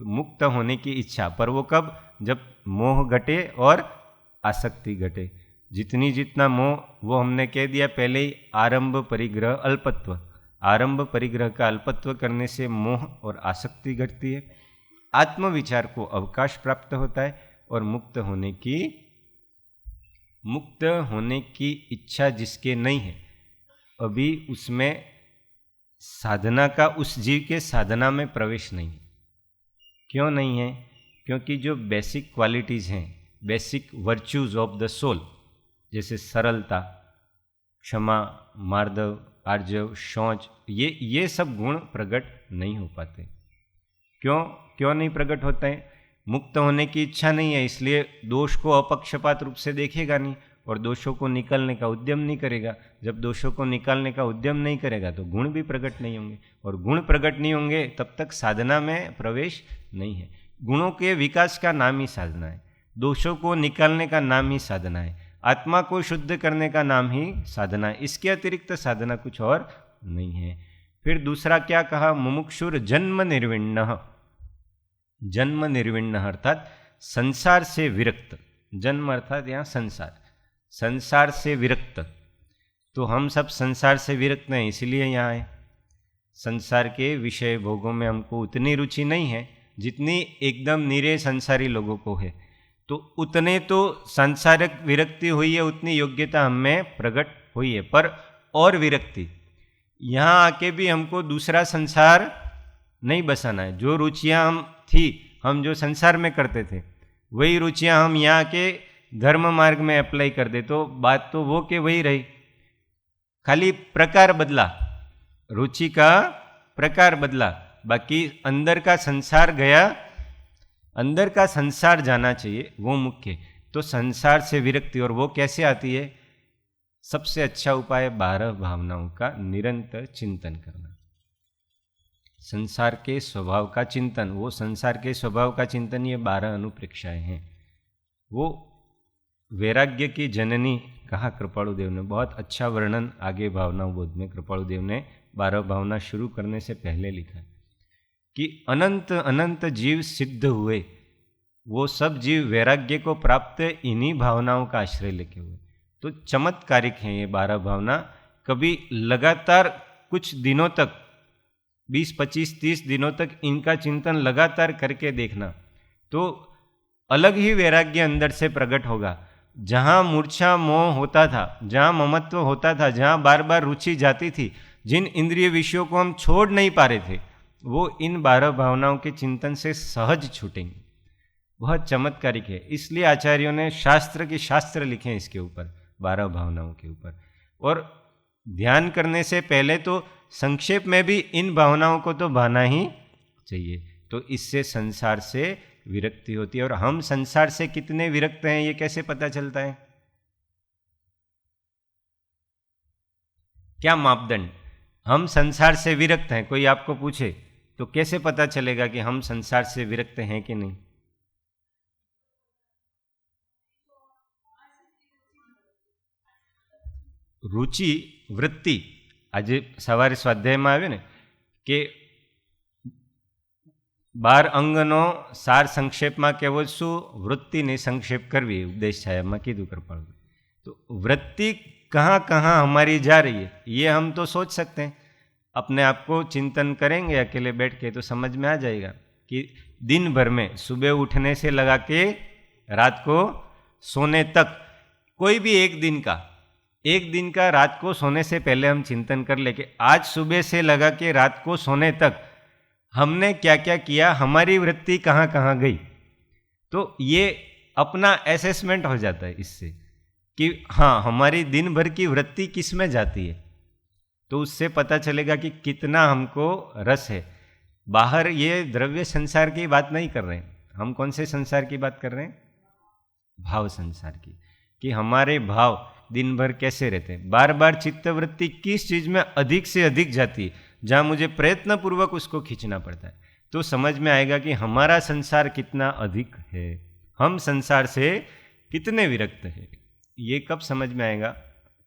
तो मुक्त होने की इच्छा, पर वो कब? जब मोह घटे और आसक्ति घटे. जितना मोह, वो हमने कह दिया पहले ही, आरंभ परिग्रह अल्पत्व. आरंभ परिग्रह का अल्पत्व करने से मोह और आसक्ति घटती है, आत्मविचार को अवकाश प्राप्त होता है और मुक्त होने की इच्छा जिसके नहीं है, अभी उसमें साधना का, उस जीव के साधना में प्रवेश नहीं है. क्यों नहीं है? क्योंकि जो बेसिक क्वालिटीज़ हैं, basic virtues of the soul, जैसे सरलता, क्षमा, मार्दव, आर्जव, शौच, ये सब गुण प्रकट नहीं हो पाते. क्यों नहीं प्रकट होते हैं? मुक्त होने की इच्छा नहीं है, इसलिए दोष को अपक्षपात रूप से देखेगा नहीं और दोषों को निकालने का उद्यम नहीं करेगा. जब दोषों को निकालने का उद्यम नहीं करेगा तो गुण भी प्रकट नहीं होंगे, और गुण प्रकट नहीं होंगे तब तक साधना में प्रवेश नहीं है. गुणों के विकास का नाम ही साधना है, दोषों को निकालने का नाम ही साधना है, आत्मा को शुद्ध करने का नाम ही साधना है. इसके अतिरिक्त साधना कुछ और नहीं है. फिर दूसरा क्या कहा? मुमुक्षुर जन्म निर्विण्ण. जन्म निर्विण्ण अर्थात संसार से विरक्त. जन्म अर्थात यहाँ संसार, संसार से विरक्त. तो हम सब संसार से विरक्त हैं, इसलिए यहाँ आए. संसार के विषय भोगों में हमको उतनी रुचि नहीं है जितनी एकदम निरे संसारी लोगों को है. तो उतने तो सांसारिक विरक्ति हुई है, उतनी योग्यता हमें प्रकट हुई है. पर और विरक्ति, यहाँ आके भी हमको दूसरा संसार नहीं बसाना है. जो रुचियाँ हम जो संसार में करते थे, वही रुचियाँ हम यहाँ के धर्म मार्ग में अप्लाई कर दे तो बात तो वो के वही रही, खाली प्रकार बदला, रुचि का प्रकार बदला, बाकी अंदर का संसार गया. अंदर का संसार जाना चाहिए, वो मुख्य. तो संसार से विरक्ति, और वो कैसे आती है? सबसे अच्छा उपाय 12 भावनाओं का निरंतर चिंतन करना. संसार के स्वभाव का चिंतन, वो संसार के स्वभाव का चिंतन, ये 12 अनुप्रेक्षाएं हैं. वो वैराग्य की जननी कहा कृपालुदेव ने. बहुत अच्छा वर्णन आगे भावना बोध में कृपालुदेव ने 12 भावना शुरू करने से पहले लिखा कि अनंत अनंत जीव सिद्ध हुए, वो सब जीव वैराग्य को प्राप्त इन्हीं भावनाओं का आश्रय लेके हुए. तो चमत्कारिक हैं ये 12 भावना. कभी लगातार कुछ दिनों तक, 20, 25, 30 दिनों तक इनका चिंतन लगातार करके देखना, तो अलग ही वैराग्य अंदर से प्रकट होगा. जहाँ मूर्छा मोह होता था, जहाँ ममत्व होता था, जहाँ बार बार रुचि जाती थी, जिन इंद्रिय विषयों को हम छोड़ नहीं पा रहे थे, वो इन 12 भावनाओं के चिंतन से सहज छूटेंगे. बहुत चमत्कारिक है. इसलिए आचार्यों ने शास्त्र के शास्त्र लिखे हैं इसके ऊपर, 12 भावनाओं के ऊपर. और ध्यान करने से पहले तो संक्षेप में भी इन भावनाओं को तो भाना ही चाहिए. तो इससे संसार से विरक्ति होती है. और हम संसार से कितने विरक्त हैं ये कैसे पता चलता है? क्या मापदंड? हम संसार से विरक्त हैं, कोई आपको पूछे तो कैसे पता चलेगा कि हम संसार से विरक्त हैं कि नहीं? रुचि, वृत्ति. आज सवारे स्वाध्यायમાં આવ્યું ને કે 12 અંગનો સાર સંક્ષેપમાં કેવો શું? વૃત્તિને સંક્ષેપ કરવી, ઉપદેશ છાયામાં કીધું कृपाल. तो वृत्ति कहाँ कहाँ हमारी जा रही है ये हम तो सोच सकते हैं. अपने आप को चिंतन करेंगे अकेले बैठ के तो समझ में आ जाएगा कि दिन भर में सुबह उठने से लगा के रात को सोने तक, कोई भी एक दिन का एक दिन का रात को सोने से पहले हम चिंतन कर ले कि आज सुबह से लगा के रात को सोने तक हमने क्या क्या किया, हमारी वृत्ति कहाँ कहाँ गई। तो ये अपना असेसमेंट हो जाता है इससे कि हाँ हमारी दिन भर की वृत्ति किस में जाती है, तो उससे पता चलेगा कि कितना हमको रस है। बाहर ये द्रव्य संसार की बात नहीं कर रहे हैं, हम कौन से संसार की बात कर रहे हैं? भाव संसार की, कि हमारे भाव दिन भर कैसे रहते हैं। बार बार चित्तवृत्ति किस चीज़ में अधिक से अधिक जाती है, जहाँ मुझे प्रयत्न पूर्वक उसको खींचना पड़ता है, तो समझ में आएगा कि हमारा संसार कितना अधिक है, हम संसार से कितने विरक्त हैं। ये कब समझ में आएगा?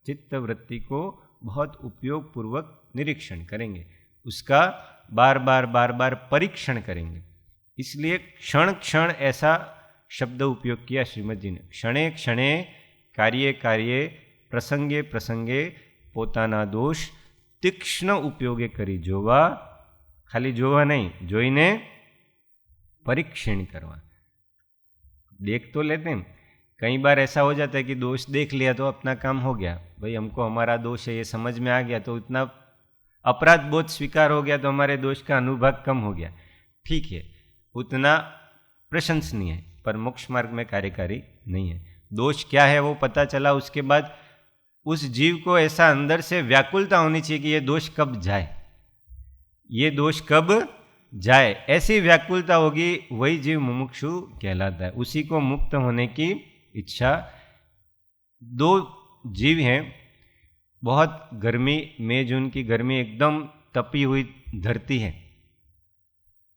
चित्तवृत्ति को बहुत उपयोग पूर्वक निरीक्षण करेंगे, उसका बार बार परीक्षण करेंगे। इसलिए क्षण क्षण ऐसा शब्द उपयोग किया श्रीमद जी ने। क्षणे क्षणे कार्ये कार्ये प्रसंगे प्रसंगे પોતાના दोष तीक्ष्ण उपयोगे करी जोवा, खाली जोवा नहीं, जोईने परीक्षण करवा। देख तो लेते हैं, कई बार ऐसा हो जाता है कि दोष देख लिया तो अपना काम हो गया, भाई हमको हमारा दोष है ये समझ में आ गया, तो इतना अपराध बोध स्वीकार हो गया, तो हमारे दोष का अनुभाग कम हो गया। ठीक है, उतना प्रशंसनीय है, पर मोक्ष मार्ग में कार्यकारी नहीं है। दोष क्या है वो पता चला, उसके बाद उस जीव को ऐसा अंदर से व्याकुलता होनी चाहिए कि ये दोष कब जाए, ये दोष कब जाए, ऐसी व्याकुलता होगी, वही जीव मुमुक्षु कहलाता है। उसी को मुक्त होने की इच्छा। दो जीव हैं, बहुत गर्मी, मई जून की गर्मी, एकदम तपी हुई धरती है।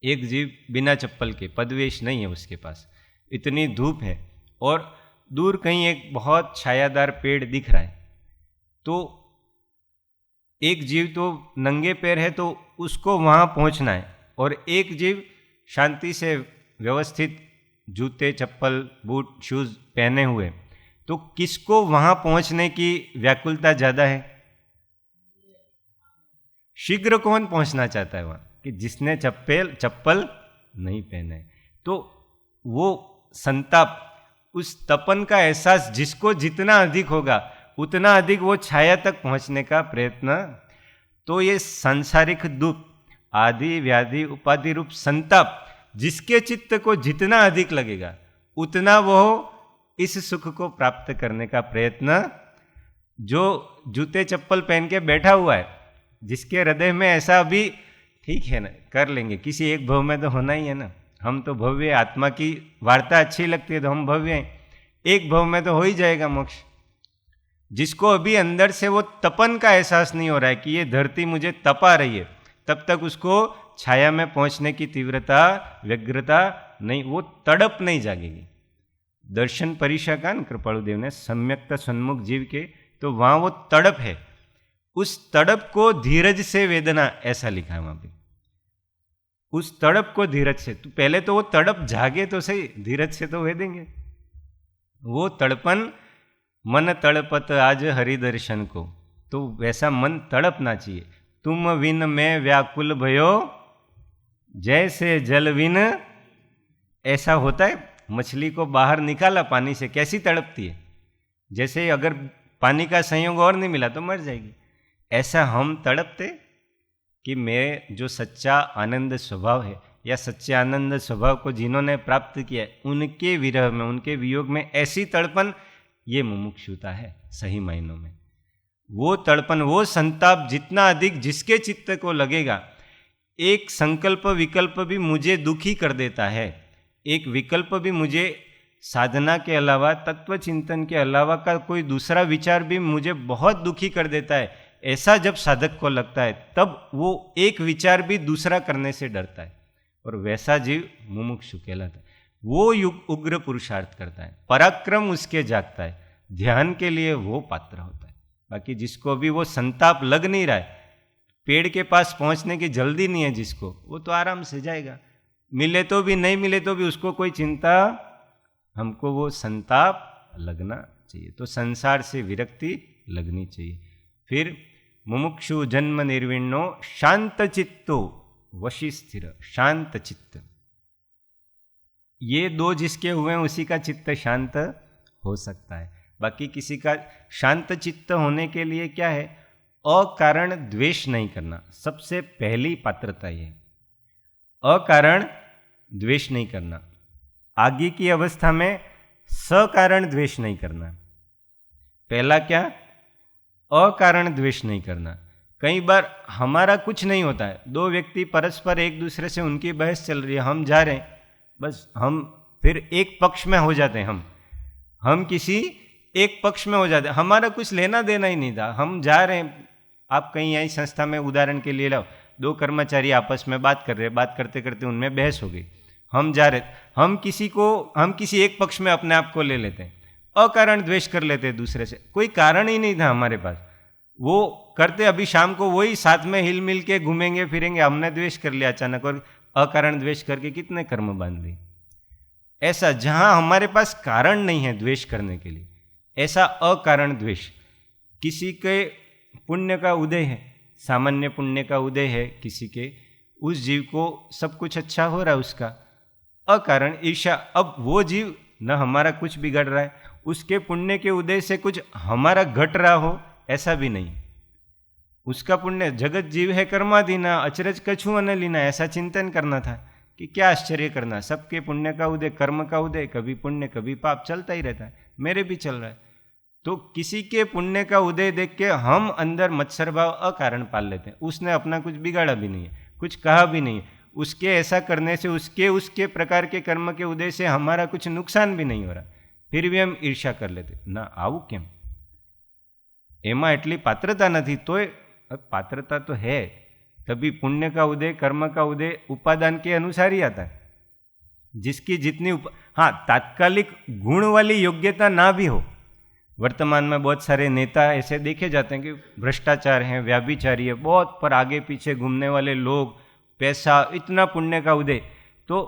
एक जीव बिना चप्पल के, पदवेश नहीं है उसके पास, इतनी धूप है, और दूर कहीं एक बहुत छायादार पेड़ दिख रहा है। तो एक जीव तो नंगे पैर है, तो उसको वहाँ पहुँचना है, और एक जीव शांति से व्यवस्थित जूते चप्पल बूट शूज़ पहने हुए। तो किसको वहाँ पहुँचने की व्याकुलता ज़्यादा है? शीघ्र कौन पहुँचना चाहता है वहाँ? कि जिसने चप्पल नहीं पहने। तो वो संताप, उस तपन का एहसास जिसको जितना अधिक होगा उतना अधिक वो छाया तक पहुंचने का प्रयत्न। तो ये सांसारिक दुख, आदि व्याधि उपाधि रूप संताप, जिसके चित्त को जितना अधिक लगेगा उतना वो इस सुख को प्राप्त करने का प्रयत्न। जो जूते चप्पल पहन के बैठा हुआ है, जिसके हृदय में ऐसा भी ठीक है ना, कर लेंगे, किसी एक भव में तो होना ही है ना, हम तो भव्य, आत्मा की वार्ता अच्छी लगती है तो हम भव्य हैं, एक भव में तो हो ही जाएगा मोक्ष। जिसको अभी अंदर से वो तपन का एहसास नहीं हो रहा है कि ये धरती मुझे तपा रही है, तब तक उसको छाया में पहुंचने की तीव्रता, व्यग्रता नहीं, वो तड़प नहीं जागेगी। दर्शन परीक्षा का कृपालुदेव ने सम्यक्त सन्मुख जीव के, तो वहां वो तड़प है, उस तड़प को धीरज से वेदना, ऐसा लिखा है वहां पे। उस तड़प को धीरज से, तो पहले तो वो तड़प जागे तो सही, धीरज से तो वेदेंगे। वो तड़पन, मन तड़पत आज हरि दर्शन को, तो वैसा मन तड़पना चाहिए। तुम विन में व्याकुल भयो जैसे जल विन, ऐसा होता है। मछली को बाहर निकाला पानी से, कैसी तड़पती है, जैसे अगर पानी का संयोग और नहीं मिला तो मर जाएगी। ऐसा हम तड़पते कि मैं जो सच्चा आनंद स्वभाव है, या सच्चे आनंद स्वभाव को जिन्होंने प्राप्त किया है, उनके विरह में, उनके वियोग में ऐसी तड़पन, ये मुमुक्षुता है सही मायनों में। वो तड़पन, वो संताप जितना अधिक जिसके चित्त को लगेगा, एक संकल्प विकल्प भी मुझे दुखी कर देता है, एक विकल्प भी मुझे साधना के अलावा, तत्व चिंतन के अलावा का कोई दूसरा विचार भी मुझे बहुत दुखी कर देता है, ऐसा जब साधक को लगता है, तब वो एक विचार भी दूसरा करने से डरता है, और वैसा जीव मुमुक्षु कहलाता है। वो उग्र पुरुषार्थ करता है, पराक्रम उसके जागता है, ध्यान के लिए वो पात्र होता है। बाकी जिसको अभी वो संताप लग नहीं रहा है, पेड़ के पास पहुंचने की जल्दी नहीं है जिसको, वो तो आराम से जाएगा, मिले तो भी नहीं मिले तो भी उसको कोई चिंता। हमको वो संताप लगना चाहिए, तो संसार से विरक्ति लगनी चाहिए। फिर मुमुक्षु जन्म निर्विण्णो शांत चित्तो वशी स्थिर, शांत चित्त, ये दो जिसके हुए हैं उसी का चित्त शांत हो सकता है। बाकी किसी का शांत चित्त होने के लिए क्या है, अकारण द्वेष नहीं करना। सबसे पहली पात्रता ये, अकारण द्वेष नहीं करना। आगे की अवस्था में सकारण द्वेष नहीं करना। पहला क्या, अकारण द्वेष नहीं करना। कई बार हमारा कुछ नहीं होता है, दो व्यक्ति परस्पर एक दूसरे से उनकी बहस चल रही है, हम जा रहे हैं, बस हम फिर एक पक्ष में हो जाते हैं, हम किसी एक पक्ष में हो जाते हैं, हमारा कुछ लेना देना ही नहीं था, हम जा रहे हैं। आप कहीं आई संस्था में उदाहरण के लिए लाओ, दो कर्मचारी आपस में बात कर रहे हैं, बात करते करते उनमें बहस हो गई, हम जा रहे, हम किसी एक पक्ष में अपने आप को ले लेते हैं, अकारण द्वेष कर लेते हैं दूसरे से, कोई कारण ही नहीं था हमारे पास, वो करते अभी शाम को वही साथ में हिल मिल के घूमेंगे फिरेंगे, हमने द्वेष कर लिया अचानक, और अकारण द्वेष करके कितने कर्म बांध दिए। ऐसा जहां हमारे पास कारण नहीं है द्वेष करने के लिए, ऐसा अकारण द्वेष। किसी के पुण्य का उदय है, सामान्य पुण्य का उदय है किसी के, उस जीव को सब कुछ अच्छा हो रहा है उसका, अकारण ईर्ष्या। अब वो जीव न हमारा कुछ बिगड़ रहा है, उसके पुण्य के उदय से कुछ हमारा घट रहा हो, ऐसा भी नहीं। उसका पुण्य, जगत जीव है कर्माधीना, अचरज कछु अन लीना, ऐसा चिंतन करना था कि क्या आश्चर्य करना, सबके पुण्य का उदय, कर्म का उदय, कभी पुण्य कभी पाप चलता ही रहता है, मेरे भी चल रहा है। तो किसी के पुण्य का उदय देख के हम अंदर मत्सर भाव अकारण पाल लेते हैं। उसने अपना कुछ बिगाड़ा भी नहीं है, कुछ कहा भी नहीं है, उसके ऐसा करने से, उसके प्रकार के कर्म के उदय से हमारा कुछ नुकसान भी नहीं हो रहा, फिर भी हम ईर्ष्या कर लेते ना। आવું કેમ? એમાં એટલી પાત્રતા નથી, તોય पात्रता तो है, तभी पुण्य का उदय, कर्म का उदय उपादान के अनुसार ही आता है। जिसकी जितनी हाँ, तात्कालिक गुण वाली योग्यता ना भी हो। वर्तमान में बहुत सारे नेता ऐसे देखे जाते हैं कि भ्रष्टाचार हैं, व्याभिचारी है, बहुत पर आगे पीछे घूमने वाले लोग, पैसा, इतना पुण्य का उदय, तो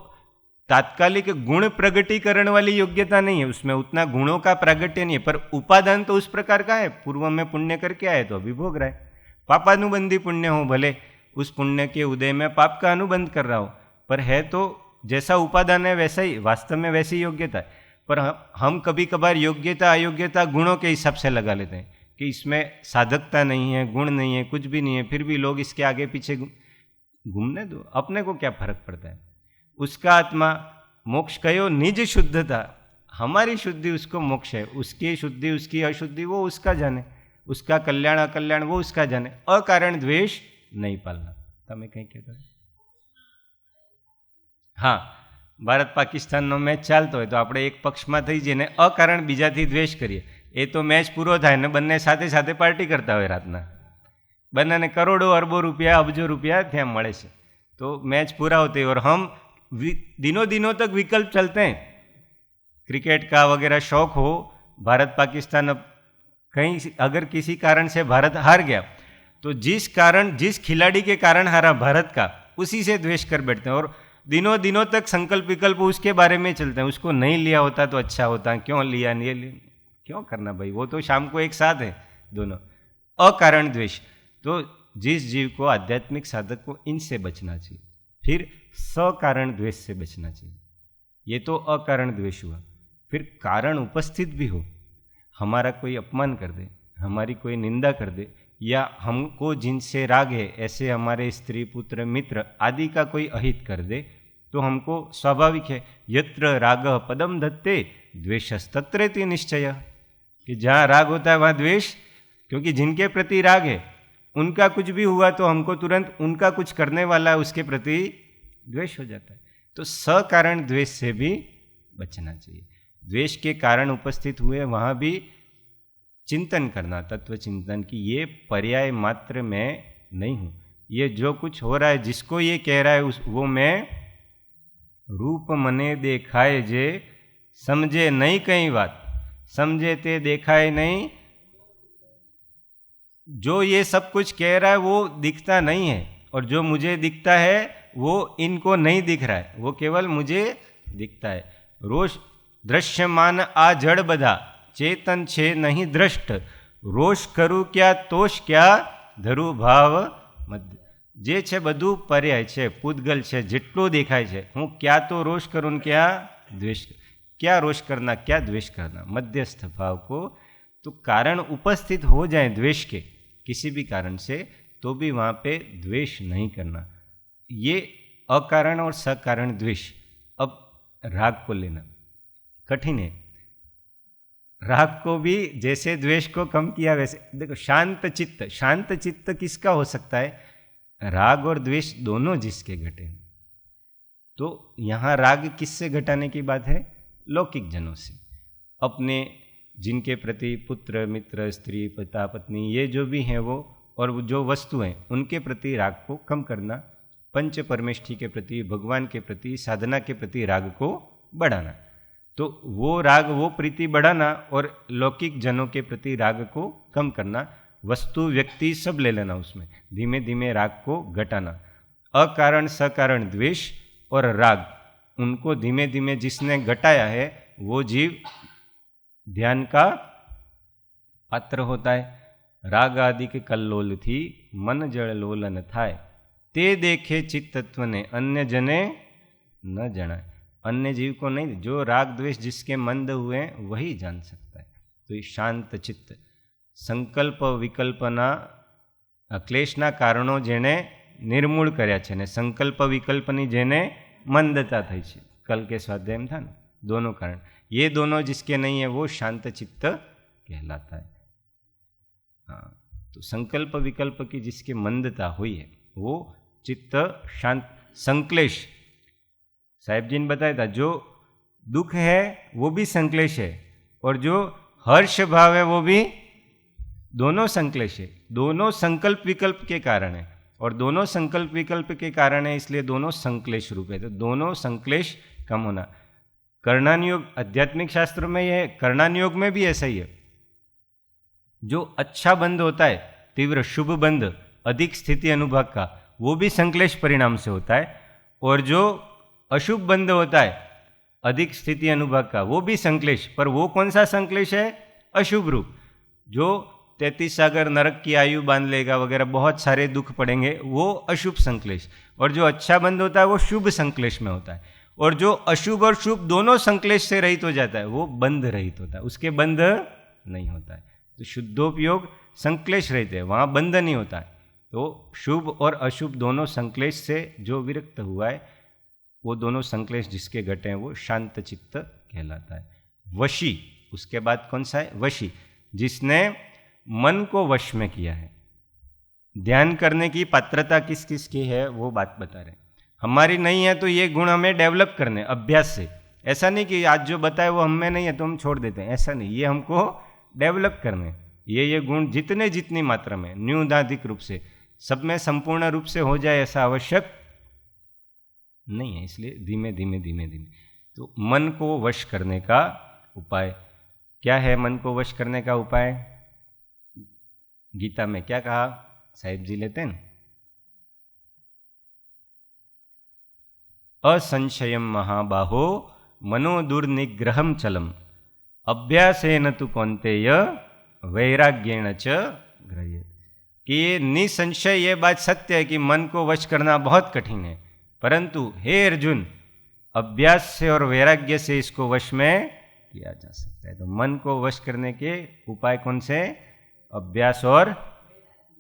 तात्कालिक गुण प्रगटीकरण वाली योग्यता नहीं है, उसमें उतना गुणों का प्रागट्य नहीं है, पर उपादान तो उस प्रकार का है, पूर्व में पुण्य करके आए तो अभी भोग रहा है। पापानुबंधी पुण्य हो, भले उस पुण्य के उदय में पाप का अनुबंध कर रहा हो, पर है तो जैसा उपादान है वैसा ही, वास्तव में वैसी योग्यता है। पर हम कभी कभार योग्यता अयोग्यता गुणों के हिसाब से लगा लेते हैं कि इसमें साधकता नहीं है, गुण नहीं है, कुछ भी नहीं है, फिर भी लोग इसके आगे पीछे घूमने दो, अपने को क्या फर्क पड़ता है। उसका आत्मा मोक्ष कहो निज शुद्धता, हमारी शुद्धि उसको मोक्ष है, उसकी शुद्धि उसकी अशुद्धि वो उसका जाने, उसका कल्याण अकल्याण वो उसका जाने। अकारण द्वेष नहीं पालना। તમે કંઈ કહેતા? હા, ભારત પાકિસ્તાનનો મેચ ચાલતો હોય તો આપણે એક પક્ષમાં થઈ જઈએ ને અકારણ બીજાથી દ્વેષ કરીએ, એ તો મેચ પૂરો થાય ને બંને સાથે સાથે પાર્ટી કરતા હોય રાતના, બંનેને કરોડો અરબો રૂપિયા અબજો રૂપિયા ત્યાં મળે છે, तो मैच पूरा होते हैं और हम दिनों दिनों तक विकल्प चलते हैं। क्रिकेट का वगैरह शौक हो, भारत पाकिस्तान, अब कहीं अगर किसी कारण से भारत हार गया तो जिस खिलाड़ी के कारण हारा भारत का, उसी से द्वेष कर बैठते हैं और दिनों दिनों तक संकल्प विकल्प उसके बारे में चलते हैं। उसको नहीं लिया होता तो अच्छा होता, क्यों लिया, नहीं क्यों करना भाई, वो तो शाम को एक साथ है दोनों। अकारण द्वेष, तो जिस जीव को, आध्यात्मिक साधक को इनसे बचना चाहिए। फिर सकारण द्वेष से बचना चाहिए। ये तो अकारण द्वेष हुआ। फिर कारण उपस्थित भी हो, हमारा कोई अपमान कर दे, हमारी कोई निंदा कर दे, या हमको जिनसे राग है, ऐसे हमारे स्त्री पुत्र मित्र आदि का कोई अहित कर दे, तो हमको स्वाभाविक है, यत्र राग पदम धत्ते द्वेषस्तत्रेति निश्चय, कि जहाँ राग होता है वहाँ द्वेष, क्योंकि जिनके प्रति राग है उनका कुछ भी हुआ तो हमको तुरंत उनका कुछ करने वाला है उसके प्रति द्वेष हो जाता है। तो सकारण द्वेष से भी बचना चाहिए। द्वेष के कारण उपस्थित हुए वहाँ भी चिंतन करना, तत्व चिंतन, की ये पर्याय मात्र मैं नहीं हूँ, ये जो कुछ हो रहा है, जिसको ये कह रहा है वो मैं, रूप मने देखाए जे समझे नहीं कई बात, समझे ते देखाए नहीं, जो ये सब कुछ कह रहा है वो दिखता नहीं है, और जो मुझे दिखता है वो इनको नहीं दिख रहा है, वो केवल मुझे दिखता है। रोष दृश्यमान आ जड़ बधा, चेतन छे नहीं दृष्ट, रोष करूँ क्या तोष क्या, धरु भाव मध्य। जे छे बधु पर्याय छे, पूतगल छे, जेटलो देखाय छे, हूँ क्या तो रोष करूँ क्या द्वेष, क्या रोष करना, क्या द्वेष करना, मध्यस्थ भाव को। तो कारण उपस्थित हो जाए द्वेष के किसी भी कारण से, तो भी वहाँ पे द्वेष नहीं करना। ये अकारण और सकारण द्वेष। अब राग को लेना कठिन है। राग को भी जैसे द्वेष को कम किया वैसे, देखो शांत चित्त, शांत चित्त किसका हो सकता है? राग और द्वेष दोनों जिसके घटे। तो यहाँ राग किससे घटाने की बात है? लौकिक जनों से, अपने जिनके प्रति पुत्र मित्र स्त्री पिता पत्नी ये जो भी हैं वो, और जो वस्तु हैं उनके प्रति राग को कम करना, पंच परमेष्ठी के प्रति, भगवान के प्रति, साधना के प्रति राग को बढ़ाना। तो वो राग, वो प्रीति बढ़ाना और लौकिक जनों के प्रति राग को कम करना, वस्तु व्यक्ति सब ले लेना, उसमें धीमे धीमे राग को घटाना। अकारण सकारण द्वेष और राग, उनको धीमे धीमे जिसने घटाया है वो जीव ध्यान का पात्र होता है। राग आदि के कल्लोल थी मन जड़ लोलन थाय, ते देखे चित्त तत्व ने अन्य जने न जनाए। अन्य जीव को नहीं, जो राग द्वेष जिसके मंद हुए वही जान सकता है। तो ये शांत चित्त, संकल्प विकल्पना क्लेशना कारणों जेने निर्मूल કર્યા છે ને સંકલ્પ વિકલ્પની જેને મંદતા થઈ છે। कल के स्वाध्याय में था ना, दोनों कारण, ये दोनों जिसके नहीं है वो शांत चित्त कहलाता है। हाँ, तो संकल्प विकल्प की जिसके मंदता हुई है वो चित्त शांत। संक्लेश, साहेब जी ने बताया था, जो दुख है वो भी संक्लेश है और जो हर्ष भाव है वो भी, दोनों संक्लेश है। दोनों संकल्प विकल्प के कारण है और दोनों संकल्प विकल्प के कारण है, इसलिए दोनों संक्लेश रूप है। तो दोनों संक्लेश कम होना। कर्णानुयोग, आध्यात्मिक शास्त्र में यह, कर्णानुयोग में भी ऐसा ही है। जो अच्छा बंध होता है, तीव्र शुभ बंध, अधिक स्थिति अनुभाग का, वो भी संक्लेश परिणाम से होता है। और जो अशुभ बंध होता है अधिक स्थिति अनुभाग का, वो भी संक्लेश, पर वो कौन सा संक्लेश है? अशुभ रूप। जो 33 सागर नरक की आयु बांध लेगा वगैरह, बहुत सारे दुख पड़ेंगे, वो अशुभ संक्लेश। और जो अच्छा बंध होता है वो शुभ संक्लेश में होता है। और जो अशुभ और शुभ दोनों संक्लेश से रहित हो जाता है वो बंध रहित होता है, उसके बंध नहीं होता है। तो शुद्धोपयोग संक्लेश रहित है, वहाँ बंध नहीं होता है। तो शुभ और अशुभ दोनों संक्लेश से जो विरक्त हुआ है, वो दोनों संक्लेश जिसके घटे हैं वो शांत चित्त कहलाता है। वशी, उसके बाद कौन सा है? वशी, जिसने मन को वश में किया है। ध्यान करने की पात्रता किस किस की है वो बात बता रहे हैं। हमारी नहीं है तो ये गुण हमें डेवलप करने अभ्यास से। ऐसा नहीं कि आज जो बताए वो हमें नहीं है तो हम छोड़ देते हैं, ऐसा नहीं। ये हमको डेवलप करने, ये गुण जितने जितनी मात्रा में, न्यूनाधिक रूप से, सब में संपूर्ण रूप से हो जाए ऐसा आवश्यक नहीं है। इसलिए धीमे धीमे धीमे धीमे। तो मन को वश करने का उपाय क्या है? मन को वश करने का उपाय गीता में क्या कहा? साहिब जी लेते हैं, असंशयम महाबाहो मनो दुर्निग्रहम चलम अभ्यासेन तु कौन्तेय वैराग्येण च गृह्यते। कि ये निसंशय ये बात सत्य है कि मन को वश करना बहुत कठिन है, परंतु हे अर्जुन, अभ्यास से और वैराग्य से इसको वश में किया जा सकता है। तो मन को वश करने के उपाय कौन से? अभ्यास और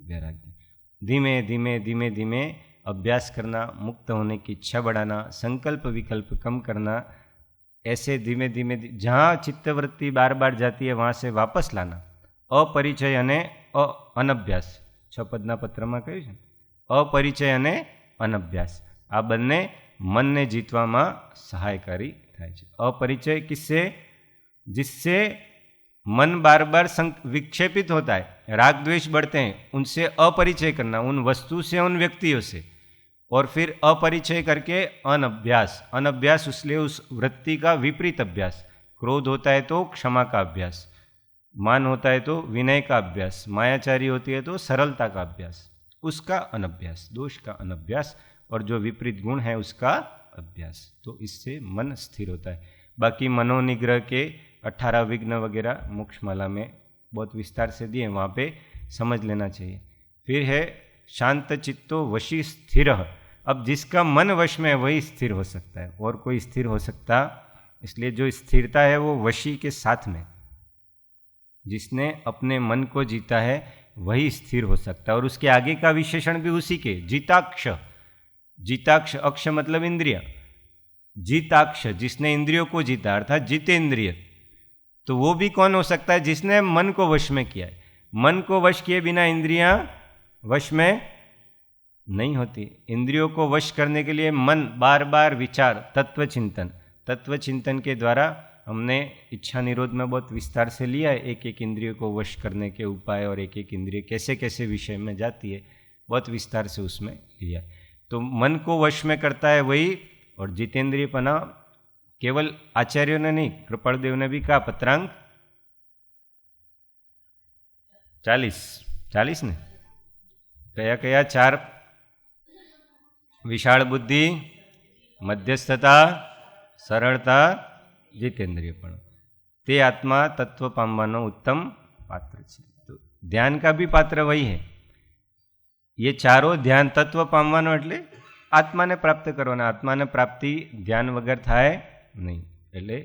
वैराग्य। धीमे धीमे धीमे धीमे अभ्यास करना, मुक्त होने की इच्छा बढ़ाना, संकल्प विकल्प कम करना, ऐसे धीमे धीमे जहाँ चित्तवृत्ति बार बार जाती है वहाँ से वापस लाना। अपरिचय अने अनभ्यास, 6 पदना पत्रमा કહ્યું છે, अपरिचय अने अनभ्यास आ बंने मन ने जीतवामां सहायकारी थाय छे। अपरिचय किससे? जिससे मन बार बार विक्षेपित होता है, राग द्वेष बढ़ते हैं, उनसे अपरिचय करना, उन वस्तु से, उन व्यक्तियों से। और फिर अपरिचय करके अनभ्यास, अनभ्यास इसलिए उस वृत्ति का विपरीत अभ्यास। क्रोध होता है तो क्षमा का अभ्यास, मान होता है तो विनय का अभ्यास, मायाचारी होती है तो सरलता का अभ्यास, उसका अनभ्यास, दोष का अनभ्यास, और जो विपरीत गुण है उसका अभ्यास। तो इससे मन स्थिर होता है। बाकी मनोनिग्रह के 18 विघ्न वगैरह मोक्षमाला में बहुत विस्तार से दिए, वहाँ पे समझ लेना चाहिए। फिर है शांत चित्तो वशी स्थिर। अब जिसका मन वश में है वही स्थिर हो सकता है, और कोई स्थिर हो सकता इसलिए जो स्थिरता है वो वशी के साथ में, जिसने अपने मन को जीता है वही स्थिर हो सकता है। और उसके आगे का विशेषण भी उसी के, जीताक्ष। जीताक्ष, अक्ष मतलब इंद्रिय, जीताक्ष जिसने इंद्रियों को जीता अर्थात जितेंद्रिय। तो वो भी कौन हो सकता है? जिसने मन को वश में किया है। मन को वश किए बिना इंद्रियां वश में नहीं होती। इंद्रियों को वश करने के लिए मन बार बार विचार, तत्व चिंतन के द्वारा हमने इच्छा निरोध में बहुत विस्तार से लिया है, एक एक इंद्रिय को वश करने के उपाय और एक एक इंद्रिय कैसे कैसे विषय में जाती है, बहुत विस्तार से उसमें लिया। तो मन को वश में करता है वही। और जितेंद्रियपना केवल आचार्यों ने नहीं, कृपालदेव ने भी कहा, पत्रांक 40 ने कया कया 4? विशाળ बुद्धि, मध्यस्थता, सरलता, जितेंद्रियपण। ते आत्मा तत्व पामવાનો उत्तम पात्र છે। तो ध्यान का भी पात्र वही है। ये चारों ध्यान तत्व पामવાનો એટલે આત્માને પ્રાપ્ત કરવાના। આત્માને પ્રાપ્તિ ધ્યાન વગર થાય નહીં, એટલે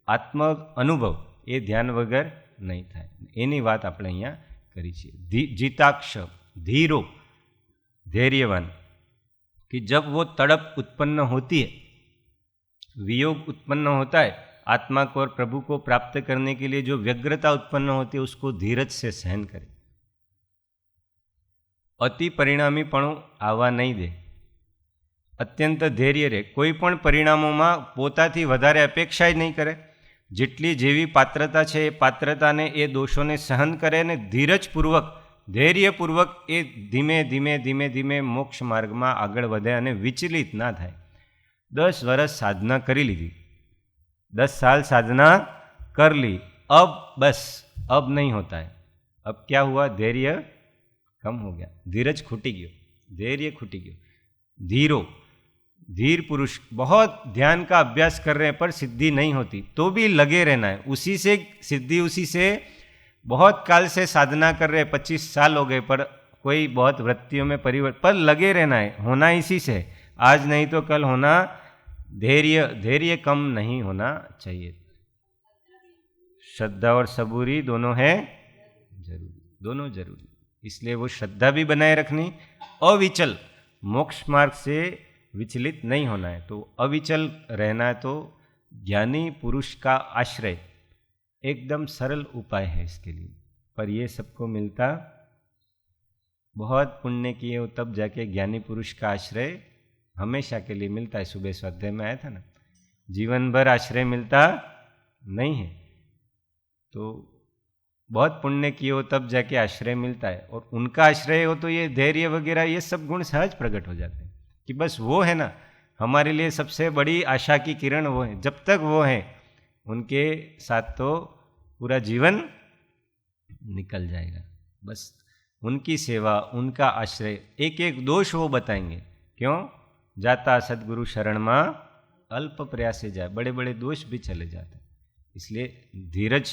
આત્મ અનુભવ એ ध्यान વગર નહીં થાય। એની વાત આપણે અહીંયા કરી છે। જીતાક્ષ, ધીરો, धैर्यवान, कि जब वो तड़प उत्पन्न होती है, वियोग उत्पन्न होता है, आत्मा को और प्रभु को प्राप्त करने के लिए जो व्यग्रता उत्पन्न होती है उसको धीरज से सहन करे। अति परिणामीपणु आवा नहीं दे, अत्यंत धैर्य रहे। कोई पण परिणामों पोताथी वधारे अपेक्षा ही नहीं करे। जेटली जेवी पात्रता है ए पात्रता ने ए दोषों ने सहन करे ने धीरजपूर्वक, धैर्यपूर्वक ए धीमे धीमे धीमे धीमे मोक्ष मार्ग में आगळ वधे अने विचलित ना थाय। 10 वर्ष साधना करी लीधी, 10 साल साधना कर ली, अब बस अब नहीं होता है। अब क्या हुआ? धैर्य कम हो गया, धीरज खुटी गयो, धैर्य खुटी गयो। धीरो, धीर पुरुष बहुत ध्यान का अभ्यास कर रहे हैं पर सिद्धि नहीं होती, तो भी लगे रहना है। उसी से सिद्धि, उसी से बहुत काल से साधना कर रहे हैं, 25 साल हो गए, पर कोई बहुत वृत्तियों में परिवर्तन, पर लगे रहना है। होना इसी से, आज नहीं तो कल होना। धैर्य कम नहीं होना चाहिए। श्रद्धा और सबूरी दोनों है जरूरी, दोनों जरूरी। इसलिए वो श्रद्धा भी बनाए रखनी, अविचल, मोक्ष मार्ग से विचलित नहीं होना है। तो अविचल रहना है। तो ज्ञानी पुरुष का आश्रय एकदम सरल उपाय है इसके लिए, पर ये सबको मिलता, बहुत पुण्य किए हो तब जाके ज्ञानी पुरुष का आश्रय हमेशा के लिए मिलता है। सुबह स्वाध्याय में आया था ना, जीवन भर आश्रय मिलता नहीं है। तो बहुत पुण्य किए हो तब जाके आश्रय मिलता है, और उनका आश्रय हो तो ये धैर्य वगैरह ये सब गुण सहज प्रकट हो जाते हैं कि बस वो है ना हमारे लिए सबसे बड़ी आशा की किरण, वो है। जब तक वो है उनके साथ तो पूरा जीवन निकल जाएगा। बस उनकी सेवा, उनका आश्रय, एक एक दोष वो बताएंगे। क्यों? जाता सदगुरु शरण माँ अल्प प्रयास से जाए, बड़े बड़े दोष भी चले जाते। इसलिए धीरज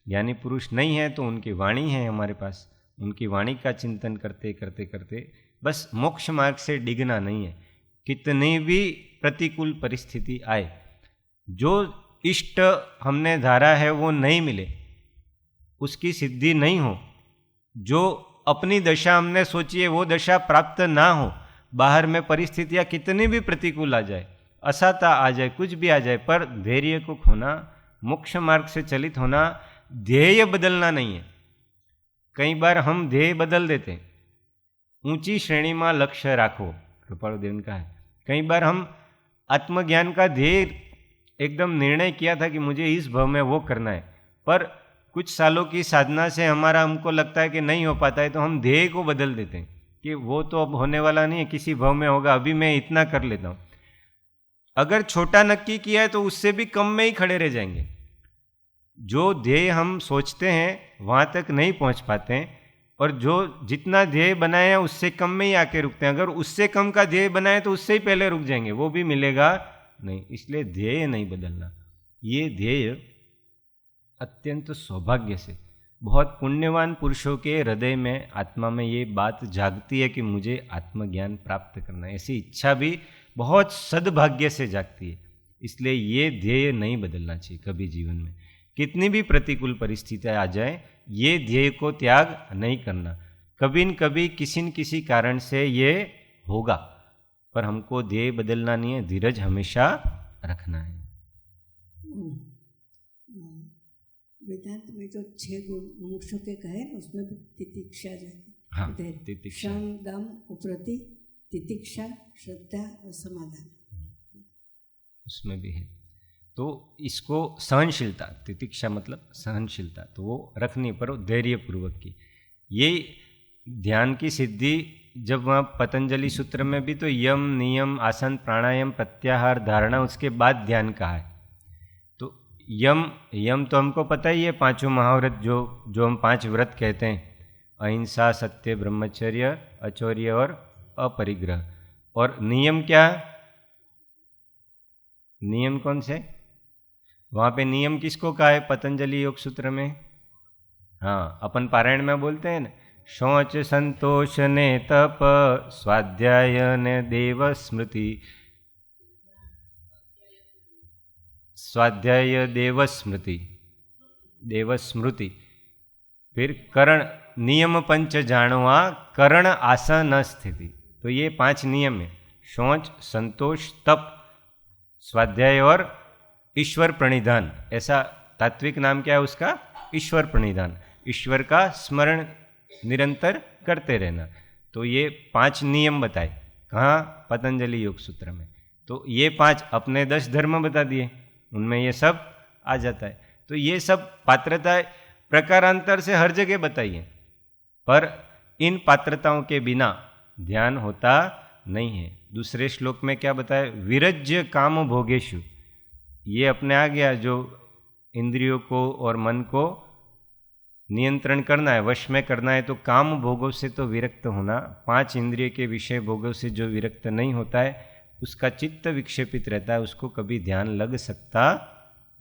ज्ञानी पुरुष नहीं है तो उनकी वाणी है हमारे पास, उनकी वाणी का चिंतन करते करते करते बस मोक्ष मार्ग से डिगना नहीं है। कितनी भी प्रतिकूल परिस्थिति आए, जो इष्ट हमने धारा है वो नहीं मिले, उसकी सिद्धि नहीं हो, जो अपनी दशा हमने सोची है वो दशा प्राप्त ना हो, बाहर में परिस्थितियाँ कितनी भी प्रतिकूल आ जाए, असाता आ जाए, कुछ भी आ जाए, पर धैर्य को खोना, मोक्ष मार्ग से चलित होना, ध्येय बदलना नहीं है। कई बार हम ध्येय बदल देते हैं, ऊंची श्रेणी में लक्ष्य राखो, कृपालदेव का है। कई बार हम आत्मज्ञान का ध्येय एकदम निर्णय किया था कि मुझे इस भव में वो करना है, पर कुछ सालों की साधना से हमको लगता है कि नहीं हो पाता है, तो हम ध्येय को बदल देते हैं कि वो तो अब होने वाला नहीं है, किसी भव में होगा, अभी मैं इतना कर लेता हूँ। अगर छोटा नक्की किया है तो उससे भी कम में ही खड़े रह जाएंगे। जो ध्येय हम सोचते हैं वहाँ तक नहीं पहुँच पाते हैं, और जो जितना ध्येय बनाए हैं उससे कम में ही आके रुकते हैं। अगर उससे कम का ध्येय बनाए तो उससे ही पहले रुक जाएंगे, वो भी मिलेगा नहीं। इसलिए ध्येय नहीं बदलना। ये ध्येय अत्यंत सौभाग्य से, बहुत पुण्यवान पुरुषों के हृदय में, आत्मा में ये बात जागती है कि मुझे आत्मज्ञान प्राप्त करना है। ऐसी इच्छा भी बहुत सद्भाग्य से जागती है। इसलिए ये ध्येय नहीं बदलना चाहिए कभी जीवन में। कितनी भी प्रतिकूल परिस्थितियाँ आ जाए, ये ध्येय को त्याग नहीं करना। कभी न कभी किसी न किसी कारण से ये होगा, पर हमको ध्येय बदलना नहीं है, धीरज हमेशा रखना है। वेदांत में जो 6 गुण मुमुक्षु के कहे ना, उसमें भी तितिक्षा जाती। हाँ, तितिक्षा, शम, दम, उपरति, तितिक्षा, श्रद्धा और समाधान, उसमें भी है। तो इसको सहनशीलता, तितिक्षा मतलब सहनशीलता, तो वो रखनी पर धैर्यपूर्वक की। ये ध्यान की सिद्धि जब वहाँ पतंजलि सूत्र में भी तो यम, नियम, आसन, प्राणायाम, प्रत्याहार, धारणा, उसके बाद ध्यान कहा है। तो यम तो हमको पता ही है, 5 महाव्रत जो हम 5 व्रत कहते हैं, अहिंसा, सत्य, ब्रह्मचर्य, अचौर्य और अपरिग्रह। और नियम क्या? नियम कौन से? वहाँ पे नियम किसको कहा है पतंजलि योग सूत्र में? हाँ, अपन पारायण में बोलते हैं ना, शौच, संतोष ने तप, स्वाध्याय ने देव स्मृति, स्वाध्याय देव स्मृति, देव स्मृति। फिर करण, नियम पंच जानवा, करण आसन स्थिति। तो ये 5 नियम है, शौच, संतोष, तप, स्वाध्याय और ईश्वर प्रणिधान। ऐसा तात्विक नाम क्या है उसका? ईश्वर प्रणिधान, ईश्वर का स्मरण निरंतर करते रहना। तो ये 5 नियम बताए, कहाँ? पतंजलि योग सूत्र में। तो ये 5 अपने 10 धर्म बता दिए, उनमें ये सब आ जाता है। तो ये सब पात्रता प्रकारांतर से हर जगह बताइए, पर इन पात्रताओं के बिना ध्यान होता नहीं है। दूसरे श्लोक में क्या बताया? विरज्य काम भोगेशु, ये अपने आ गया, जो इंद्रियों को और मन को नियंत्रण करना है, वश में करना है। तो काम भोगों से तो विरक्त होना, 5 इंद्रिय के विषय भोगों से जो विरक्त नहीं होता है, उसका चित्त विक्षेपित रहता है, उसको कभी ध्यान लग सकता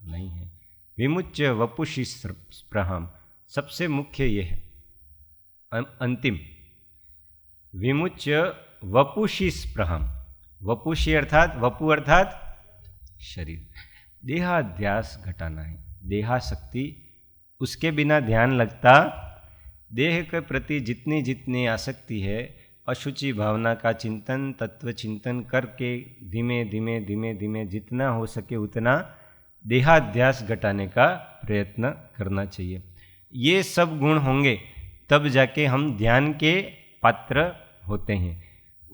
नहीं है। विमुच्य वपुषि स्पृहाम, सबसे मुख्य ये है, अंतिम। विमुच्य वपुषि स्पृहाम, वपुषि अर्थात, वपु अर्थात शरीर, देहाध्यास घटाना है, देहाशक्ति, उसके बिना ध्यान लगता। देह के प्रति जितनी जितनी आसक्ति है, अशुचि भावना का चिंतन, तत्व चिंतन करके धीमे धीमे धीमे धीमे जितना हो सके उतना देहाध्यास घटाने का प्रयत्न करना चाहिए। ये सब गुण होंगे तब जाके हम ध्यान के पात्र होते हैं।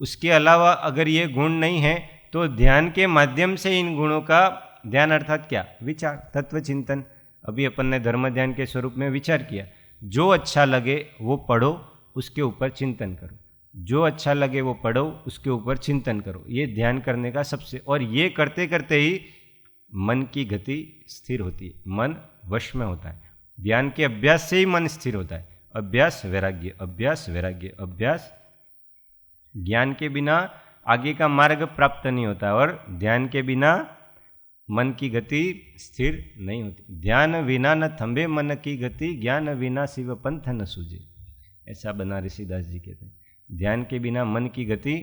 उसके अलावा अगर ये गुण नहीं है तो ध्यान के माध्यम से इन गुणों का, ध्यान अर्थात क्या? विचार, तत्व चिंतन। अभी अपन ने धर्म ध्यान के स्वरूप में विचार किया, जो अच्छा लगे वो पढ़ो, उसके ऊपर चिंतन करो, जो अच्छा लगे वो पढ़ो, उसके ऊपर चिंतन करो। ये ध्यान करने का सबसे, और ये करते करते ही मन की गति स्थिर होती है, मन वश में होता है। ध्यान के अभ्यास से ही मन स्थिर होता है। अभ्यास वैराग्य, अभ्यास वैराग्य, अभ्यास। ज्ञान के बिना आगे का मार्ग प्राप्त नहीं होता, और ध्यान के बिना मन की गति स्थिर नहीं होती। ध्यान विना न थंबे मन की गति, ज्ञान विना शिव पंथ न सूझे, ऐसा बनारसी दास जी कहते हैं। ध्यान के बिना मन की गति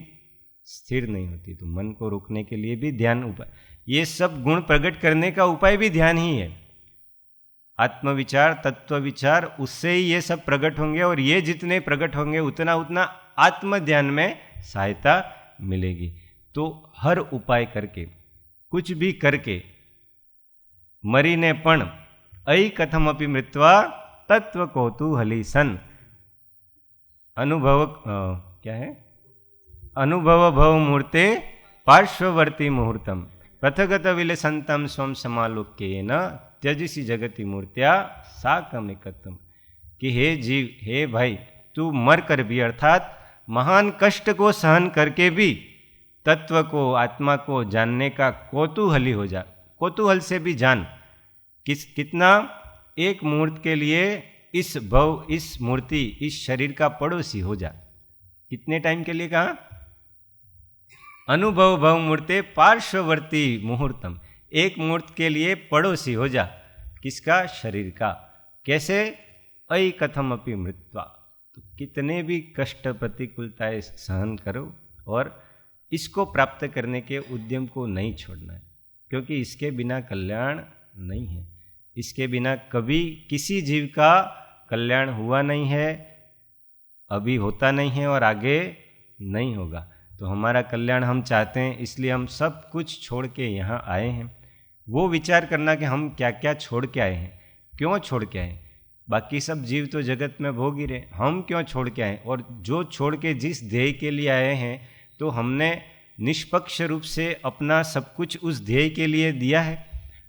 स्थिर नहीं होती। तो मन को रोकने के लिए भी ध्यान उपाय, ये सब गुण प्रकट करने का उपाय भी ध्यान ही है। आत्मविचार, तत्व विचार, उससे ही ये सब प्रकट होंगे, और ये जितने प्रकट होंगे उतना उतना आत्म ध्यान में सहायता मिलेगी। तो हर उपाय करके, कुछ भी करके, मरीने पण ऐ कथमपि मृत्वा तत्व कौतूहली सन, अनुभव क्या है? अनुभव भव मूर्ते पार्श्ववर्ती मुहूर्तम पथगत विलसंतम स्वम समालोक्येन त्यजिसी जगति मूर्त्या साकमिकत्वम। कि हे जीव, हे भाई, तू मर कर भी, अर्थात महान कष्ट को सहन करके भी तत्व को, आत्मा को जानने का कौतूहली हो जा। कौतूहल से भी जान। कितना? एक मुहूर्त के लिए इस भव, इस मूर्ति, इस शरीर का पड़ोसी हो जा। कितने टाइम के लिए कहा? अनुभव भव मूर्ते पार्श्ववर्ती मुहूर्तम, एक मुहूर्त के लिए पड़ोसी हो जा। किसका? शरीर का। कैसे? ऐ कथम अपि मृत्वा, तो कितने भी कष्ट प्रतिकूलताएं सहन करो, और इसको प्राप्त करने के उद्यम को नहीं छोड़ना है। क्योंकि इसके बिना कल्याण नहीं है। इसके बिना कभी किसी जीव का कल्याण हुआ नहीं है, अभी होता नहीं है और आगे नहीं होगा। तो हमारा कल्याण हम चाहते हैं, इसलिए हम सब कुछ छोड़ के यहाँ आए हैं। वो विचार करना कि हम क्या क्या छोड़ के आए हैं, क्यों छोड़ के आए। बाकी सब जीव तो जगत में भोग ही रहे, हम क्यों छोड़ के आए, और जो छोड़ के जिस ध्येय के लिए आए हैं, तो हमने निष्पक्ष रूप से अपना सब कुछ उस ध्येय के लिए दिया है,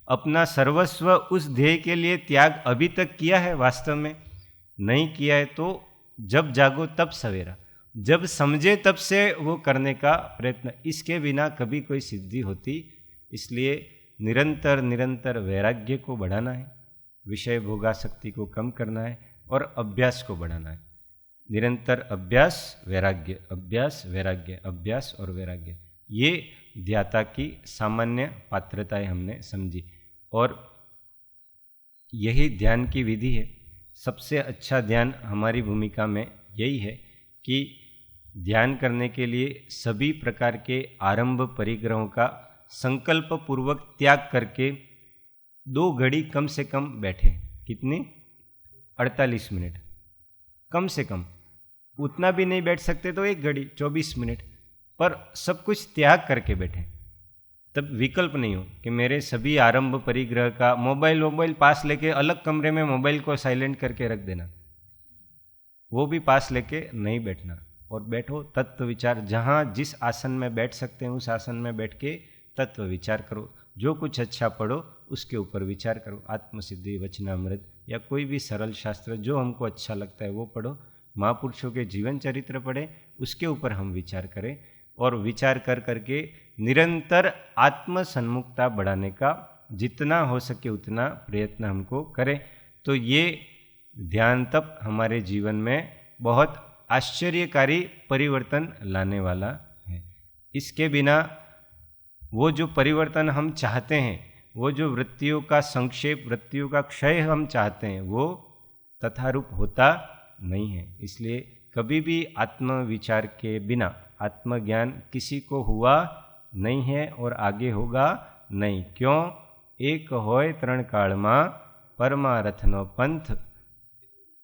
अपना सर्वस्व उस ध्येय के लिए त्याग अभी तक किया है? वास्तव में नहीं किया है। तो जब जागो तब सवेरा, जब समझे तब से वो करने का प्रयत्न, इसके बिना कभी कोई सिद्धि होती। इसलिए निरंतर निरंतर वैराग्य को बढ़ाना है, विषय भोगासक्ति को कम करना है और अभ्यास को बढ़ाना है। निरंतर अभ्यास वैराग्य, अभ्यास वैराग्य, अभ्यास और वैराग्य, ये ध्याता की सामान्य पात्रताएं हमने समझी और यही ध्यान की विधि है। सबसे अच्छा ध्यान हमारी भूमिका में यही है कि ध्यान करने के लिए सभी प्रकार के आरंभ परिग्रहों का संकल्प पूर्वक त्याग करके 2 घड़ी कम से कम बैठे। कितनी? 48 मिनट कम से कम। उतना भी नहीं बैठ सकते तो 1 घड़ी 24 मिनट, पर सब कुछ त्याग करके बैठे। तब विकल्प नहीं हो कि मेरे सभी आरंभ परिग्रह का मोबाइल पास लेके अलग कमरे में मोबाइल को साइलेंट करके रख देना, वो भी पास लेके नहीं बैठना। और बैठो तत्व विचार, जहाँ जिस आसन में बैठ सकते हैं उस आसन में बैठ के तत्व विचार करो। जो कुछ अच्छा पढ़ो उसके ऊपर विचार करो। आत्मसिद्धि, वचनामृत या कोई भी सरल शास्त्र जो हमको अच्छा लगता है वो पढ़ो। महापुरुषों के जीवन चरित्र पढ़े, उसके ऊपर हम विचार करें और विचार कर करके निरंतर आत्म सन्मुखता बढ़ाने का जितना हो सके उतना प्रयत्न हमको करें। तो ये ध्यान तप हमारे जीवन में बहुत आश्चर्यकारी परिवर्तन लाने वाला है। इसके बिना वो जो परिवर्तन हम चाहते हैं, वो जो वृत्तियों का संक्षेप, वृत्तियों का क्षय हम चाहते हैं, वो तथारूप होता नहीं है। इसलिए कभी भी आत्मविचार के बिना आत्मज्ञान किसी को हुआ नहीं है और आगे होगा नहीं। क्यों? एक होय त्रण काल में परमारथनो पंथ,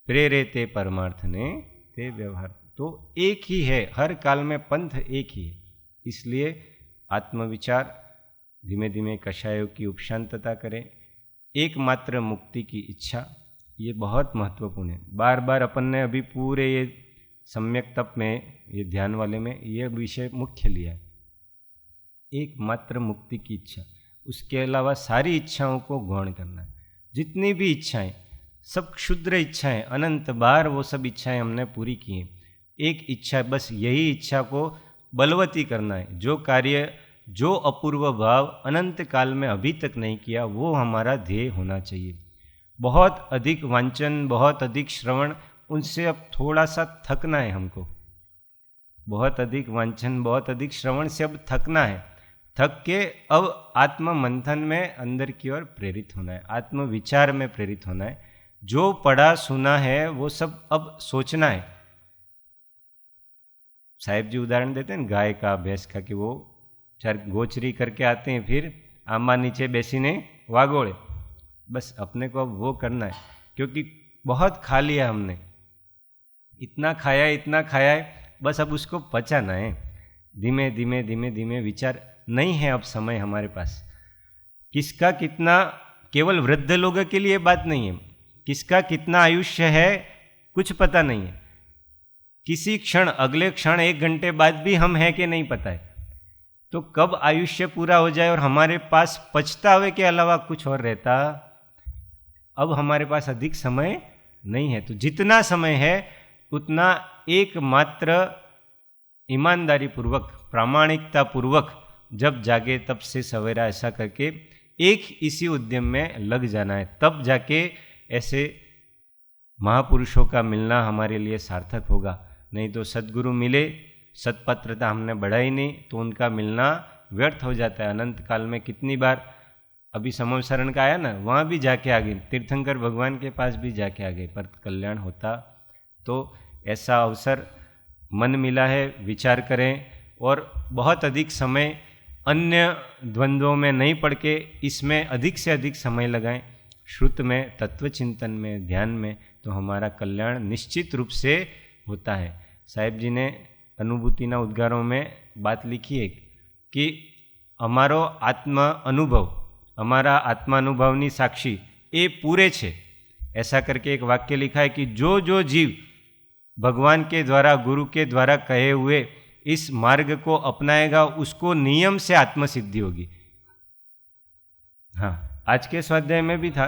प्रेरे ते परमार्थ ने ते व्यवहार। तो एक ही है, हर काल में पंथ एक ही है। इसलिए आत्मविचार, धीमे धीमे कषायों की उपशांतता करें, एकमात्र मुक्ति की इच्छा, ये बहुत महत्वपूर्ण है। बार बार अपन ने अभी पूरे ये सम्यक तप में, ये ध्यान वाले में ये विषय मुख्य लिया है, एकमात्र मुक्ति की इच्छा। उसके अलावा सारी इच्छाओं को गौण करना है। जितनी भी इच्छाएं, सब क्षुद्र इच्छाएं, अनंत बार वो सब इच्छाएं हमने पूरी की हैं। एक इच्छा, बस यही इच्छा को बलवती करना है। जो कार्य, जो अपूर्व भाव अनंत काल में अभी तक नहीं किया, वो हमारा ध्येय होना चाहिए। बहुत अधिक वांचन, बहुत अधिक श्रवण, उनसे अब थोड़ा सा थकना है हमको। बहुत अधिक वांचन, बहुत अधिक श्रवण से अब थकना है। थक के अब आत्म मंथन में अंदर की ओर प्रेरित होना है, आत्म विचार में प्रेरित होना है। जो पढ़ा सुना है वो सब अब सोचना है। साहिब जी उदाहरण देते हैं गाय का, भैंस का, कि वो चार गोचरी करके आते हैं, फिर आंबा नीचे बेसीने वागोड़े। बस अपने को अब वो करना है, क्योंकि बहुत खा लिया हमने, इतना खाया है, बस अब उसको पचाना है। धीमे धीमे धीमे धीमे विचार नहीं है अब समय हमारे पास। किसका कितना, केवल वृद्ध लोगों के लिए बात नहीं है, किसका कितना आयुष्य है कुछ पता नहीं है। किसी क्षण, अगले क्षण, 1 घंटे बाद भी हम हैं कि नहीं पता है। तो कब आयुष्य पूरा हो जाए और हमारे पास पछतावे के अलावा कुछ और रहता, अब हमारे पास अधिक समय नहीं है। तो जितना समय है उतना एकमात्र ईमानदारी पूर्वक, प्रामाणिकता पूर्वक, जब जागे तब से सवेरा, ऐसा करके एक इसी उद्यम में लग जाना है। तब जाके ऐसे महापुरुषों का मिलना हमारे लिए सार्थक होगा। नहीं तो सद्गुरु मिले, सत्पात्रता हमने बढ़ाई नहीं, तो उनका मिलना व्यर्थ हो जाता है। अनंत काल में कितनी बार, अभी समवसरण का आया ना, वहाँ भी जाके आ गए, तीर्थंकर भगवान के पास भी जाके आ गए, पर कल्याण होता। तो ऐसा अवसर मन मिला है, विचार करें और बहुत अधिक समय अन्य द्वंद्वों में नहीं पड़ के इसमें अधिक से अधिक समय लगाएं, श्रुत में, तत्व चिंतन में, ध्यान में, तो हमारा कल्याण निश्चित रूप से होता है। साहेब जी ने अनुभूतिना उद्गारों में बात लिखी है कि અમારો આત્મા અનુભવ, हमारा आत्मानुभवनी साक्षी ये पूरे छे। ऐसा करके एक वाक्य लिखा है कि जो जो जीव भगवान के द्वारा, गुरु के द्वारा कहे हुए इस मार्ग को अपनाएगा उसको नियम से आत्मसिद्धि होगी। हाँ, आज के स्वाध्याय में भी था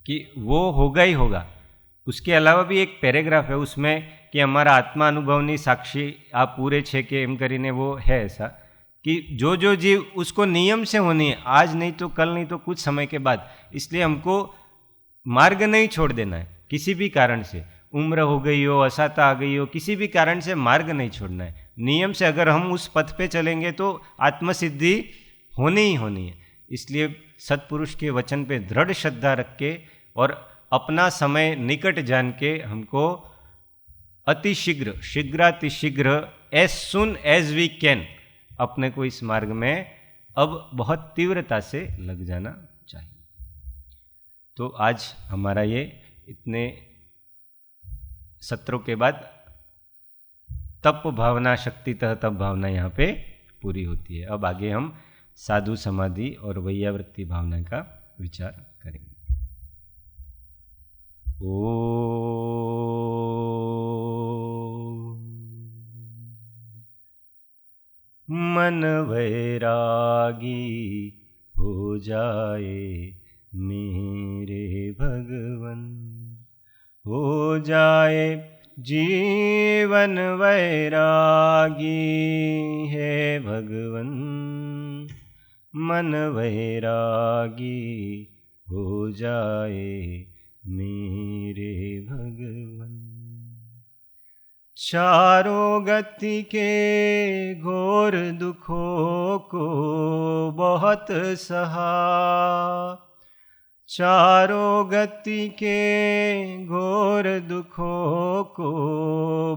कि वो होगा ही होगा। उसके अलावा भी एक पैराग्राफ है उसमें कि हमारा आत्मा अनुभवनी साक्षी आप पूरे छे के एम करीने वो है, ऐसा कि जो जो जीव उसको नियम से होनी है, आज नहीं तो कल, नहीं तो कुछ समय के बाद। इसलिए हमको मार्ग नहीं छोड़ देना है किसी भी कारण से। उम्र हो गई हो, असाता आ गई हो, किसी भी कारण से मार्ग नहीं छोड़ना है। नियम से अगर हम उस पथ पे चलेंगे तो आत्मसिद्धि होनी ही होनी है। इसलिए सत्पुरुष के वचन पे दृढ़ श्रद्धा रख के और अपना समय निकट जान के हमको अतिशीघ्र, शीघ्रातिशीघ्र, as soon as we can अपने को इस मार्ग में अब बहुत तीव्रता से लग जाना चाहिए। तो आज हमारा ये इतने सत्रों के बाद तप भावना, शक्तितः तप भावना यहाँ पे पूरी होती है। अब आगे हम साधु समाधि और वैयावृत्ति भावना का विचार करेंगे। मन वैरागी हो जाए मेरे भगवन, हो जाए जीवन वैरागी है भगवन। मन वैरागी हो जाए मेरे भगवन। चारों गति के घोर दुखों को बहुत सहा, चारों गति के घोर दुखों को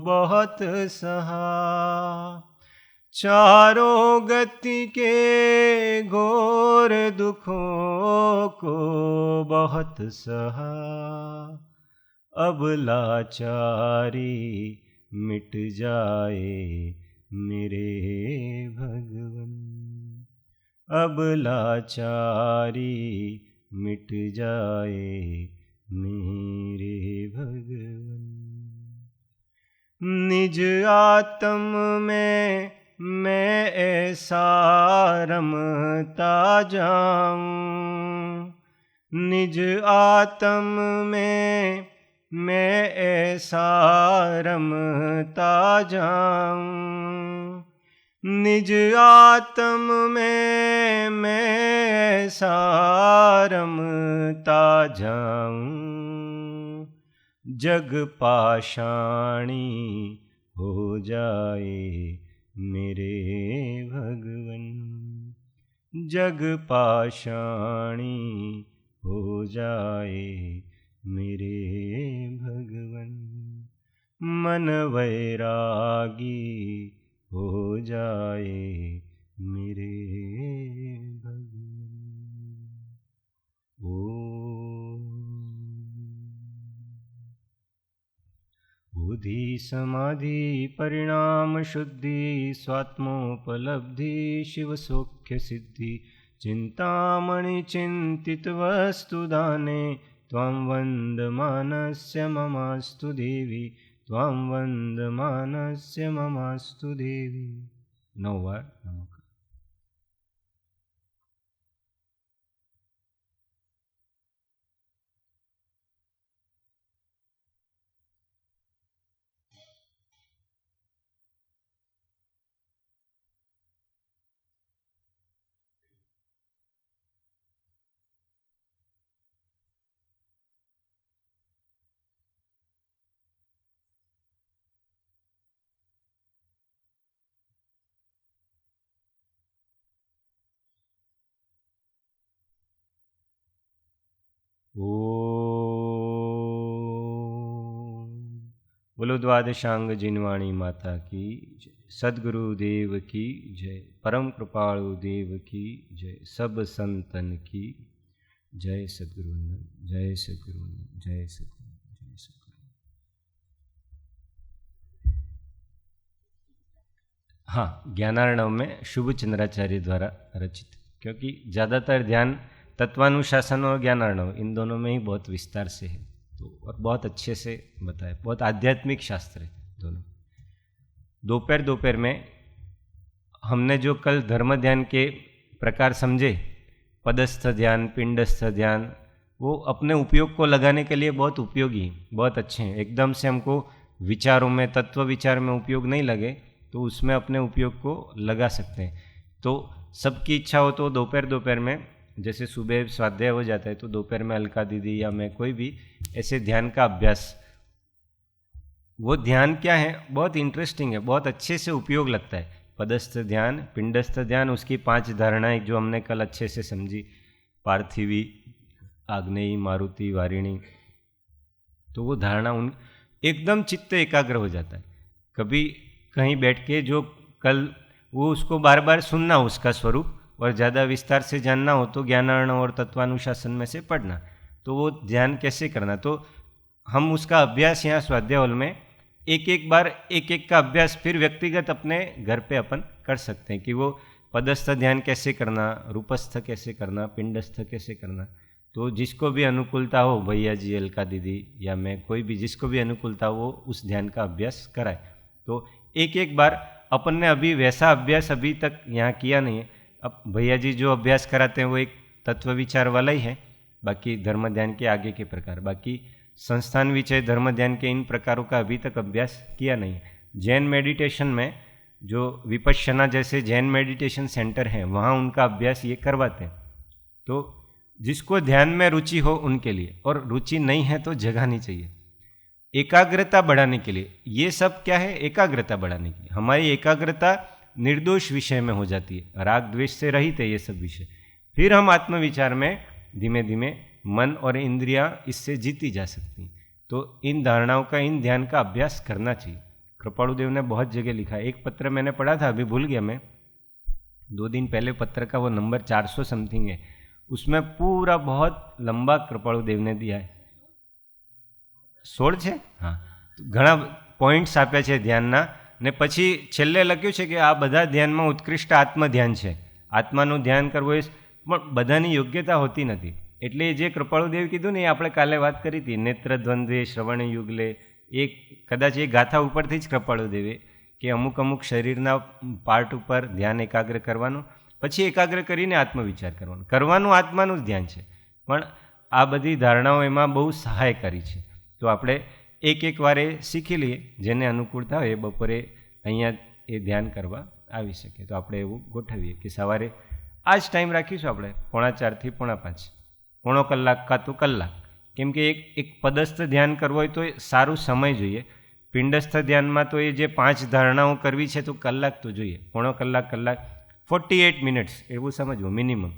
बहुत सहा, चारों गति के घोर दुखों को बहुत सहा। अब लाचारी मिट जाए मेरे भगवन, अब लाचारी मिट जाए मेरे भगवन। निज आत्म में मैं ऐसा रमता जाऊं, निज आत्म में मैं ऐसा रमता जाऊं, निज आत्म में मैं ऐसा रमता जाऊं। जग पाषाणी हो जाए मेरे भगवन, जग पाषाणी हो जाए मेरे भगवन। मन वैरागी हो जाए मेरे भगवन। बुद्धि समाधि परिणाम शुद्धि, स्वात्मोपलब्धि शिव सौख्य सिद्धि। चिंतामणि चिंतित वस्तु दाने, त्वां वन्दमानस्य ममास्तु देवी, त्वां वन्दमानस्य ममास्तु देवी। नौवार नमः। बोलो द्वादशांग जिनवाणी माता की जय, सद्गुरुदेव की जय, परम कृपालु देव की जय, सब संतन की जय। सद्गुरुवंदन, जय सद्गुरुवंदन, जय सद्गुरुवंदन, जय सद्गुरुवंदन। हाँ, ज्ञानार्णव में शुभ चंद्राचार्य द्वारा रचित, क्योंकि ज़्यादातर ध्यान तत्वानुशासन और ज्ञानार्णव इन दोनों में ही बहुत विस्तार से है, तो और बहुत अच्छे से बताया, बहुत आध्यात्मिक शास्त्र है दोनों। दोपहर में हमने जो कल धर्म ध्यान के प्रकार समझे, पदस्थ ध्यान, पिंडस्थ ध्यान, वो अपने उपयोग को लगाने के लिए बहुत उपयोगी, बहुत अच्छे हैं। एकदम से हमको विचारों में, तत्व विचार में उपयोग नहीं लगे तो उसमें अपने उपयोग को लगा सकते हैं। तो सबकी इच्छा हो तो दोपहर में, जैसे सुबह स्वाध्याय हो जाता है तो दोपहर में अलका दीदी या मैं कोई भी ऐसे ध्यान का अभ्यास, वो ध्यान क्या है, बहुत इंटरेस्टिंग है, बहुत अच्छे से उपयोग लगता है। पदस्थ ध्यान, पिंडस्थ ध्यान, उसकी 5 धारणाएं जो हमने कल अच्छे से समझी, पार्थिवी, आग्नेयी, मारुति, वारिणी, तो वो धारणा उन एकदम चित्त एकाग्र हो जाता है। कभी कहीं बैठ के जो कल वो उसको बार बार सुनना उसका स्वरूप, और ज़्यादा विस्तार से जानना हो तो ज्ञानार्णव और तत्वानुशासन में से पढ़ना, तो वो ध्यान कैसे करना, तो हम उसका अभ्यास यहाँ स्वाध्याय हॉल में एक बार एक का अभ्यास फिर व्यक्तिगत अपने घर पे अपन कर सकते हैं कि वो पदस्थ ध्यान कैसे करना, रूपस्थ कैसे करना, पिंडस्थ कैसे करना। तो जिसको भी अनुकूलता हो, भैया जी, अलका दीदी या मैं, कोई भी जिसको भी अनुकूलता हो वो उस ध्यान का अभ्यास कराए। तो एक बार अपन ने अभी वैसा अभ्यास अभी तक यहाँ किया नहीं है। अब भैया जी जो अभ्यास कराते हैं वो एक तत्व विचार वाला ही है, बाकी धर्म ध्यान के आगे के प्रकार, बाकी संस्थान विषय धर्म ध्यान के इन प्रकारों का अभी तक अभ्यास किया नहीं है। जैन मेडिटेशन में जो विपश्यना जैसे जैन मेडिटेशन सेंटर हैं वहाँ उनका अभ्यास ये करवाते हैं। तो जिसको ध्यान में रुचि हो उनके लिए, और रुचि नहीं है तो जगानी चाहिए। एकाग्रता बढ़ाने के लिए ये सब क्या है, एकाग्रता बढ़ाने के लिए हमारी एकाग्रता निर्दोष विषय में हो जाती है, राग द्वेष से रहित है ये सब विषय। फिर हम आत्मविचार में धीमे धीमे मन और इंद्रियां इससे जीती जा सकती हैं। तो इन धारणाओं का, इन ध्यान का अभ्यास करना चाहिए। कृपालुदेव ने बहुत जगह लिखा है। एक पत्र मैंने पढ़ा था, अभी भूल गया मैं, 2 दिन पहले पत्र का वो नंबर 400 समथिंग है, उसमें पूरा बहुत लंबा कृपालुदेव ने दिया है। 16 છે? હા, ઘણા પોઈન્ટ્સ આપ્યા છે ધ્યાનના, ને પછી છેલ્લે લખ્યું છે કે આ બધા ધ્યાનમાં ઉત્કૃષ્ટ આત્મધ્યાન છે. આત્માનું ધ્યાન કરવું એ પણ બધાની યોગ્યતા હોતી નથી. એટલે જે કૃપાળુદેવ કીધું ને એ આપણે કાલે વાત કરી હતી, નેત્ર દ્વંદ્વે શ્રવણ યુગલે, એ કદાચ એ ગાથા ઉપરથી જ કૃપાળુદેવે કે અમુક અમુક શરીરના પાર્ટ ઉપર ધ્યાન એકાગ્ર કરવાનું, પછી એકાગ્ર કરીને આત્મવિચાર કરવાનું આત્માનું જ ધ્યાન છે. પણ આ બધી ધારણાઓ એમાં બહુ સહાયકારી છે. તો આપણે એક વારે શીખી લઈએ, જેને અનુકૂળતા હોય એ બપોરે અહીંયા એ ધ્યાન કરવા આવી શકે. તો આપણે એવું ગોઠવીએ કે સવારે આ જ ટાઈમ રાખીશું આપણે 4:45 થી 4:45, પોણો કલાક કાં તો કલાક. કેમ કે એક પદસ્થ ધ્યાન કરવું હોય તો એ સારું સમય જોઈએ. પિંડસ્થ ધ્યાનમાં તો એ જે 5 ધારણાઓ કરવી છે તો કલાક તો જોઈએ, પોણો કલાક 48 મિનિટ્સ એવું સમજવું મિનિમમ,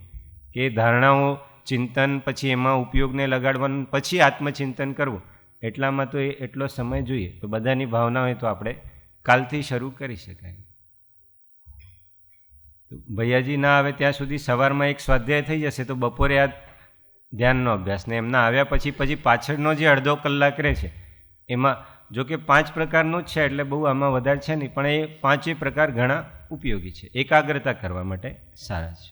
કે ધારણાઓ ચિંતન, પછી એમાં ઉપયોગને લગાડવાનું, પછી આત્મચિંતન કરવું, એટલામાં તો એ એટલો સમય જોઈએ. તો બધાની ભાવના હોય તો આપણે કાલથી શરૂ કરી શકાય. તો ભૈયાજી ના આવે ત્યાં સુધી સવારમાં એક સ્વાધ્યાય થઈ જશે, તો બપોરે આ ધ્યાનનો અભ્યાસ, ને એમના આવ્યા પછી પાછળનો જે અડધો કલાક રહે છે એમાં જો કે 5 પ્રકારનો જ છે, એટલે બહુ આમાં વધારે છે નહીં, પણ એ 5 પ્રકાર ઘણા ઉપયોગી છે, એકાગ્રતા કરવા માટે સારા છે.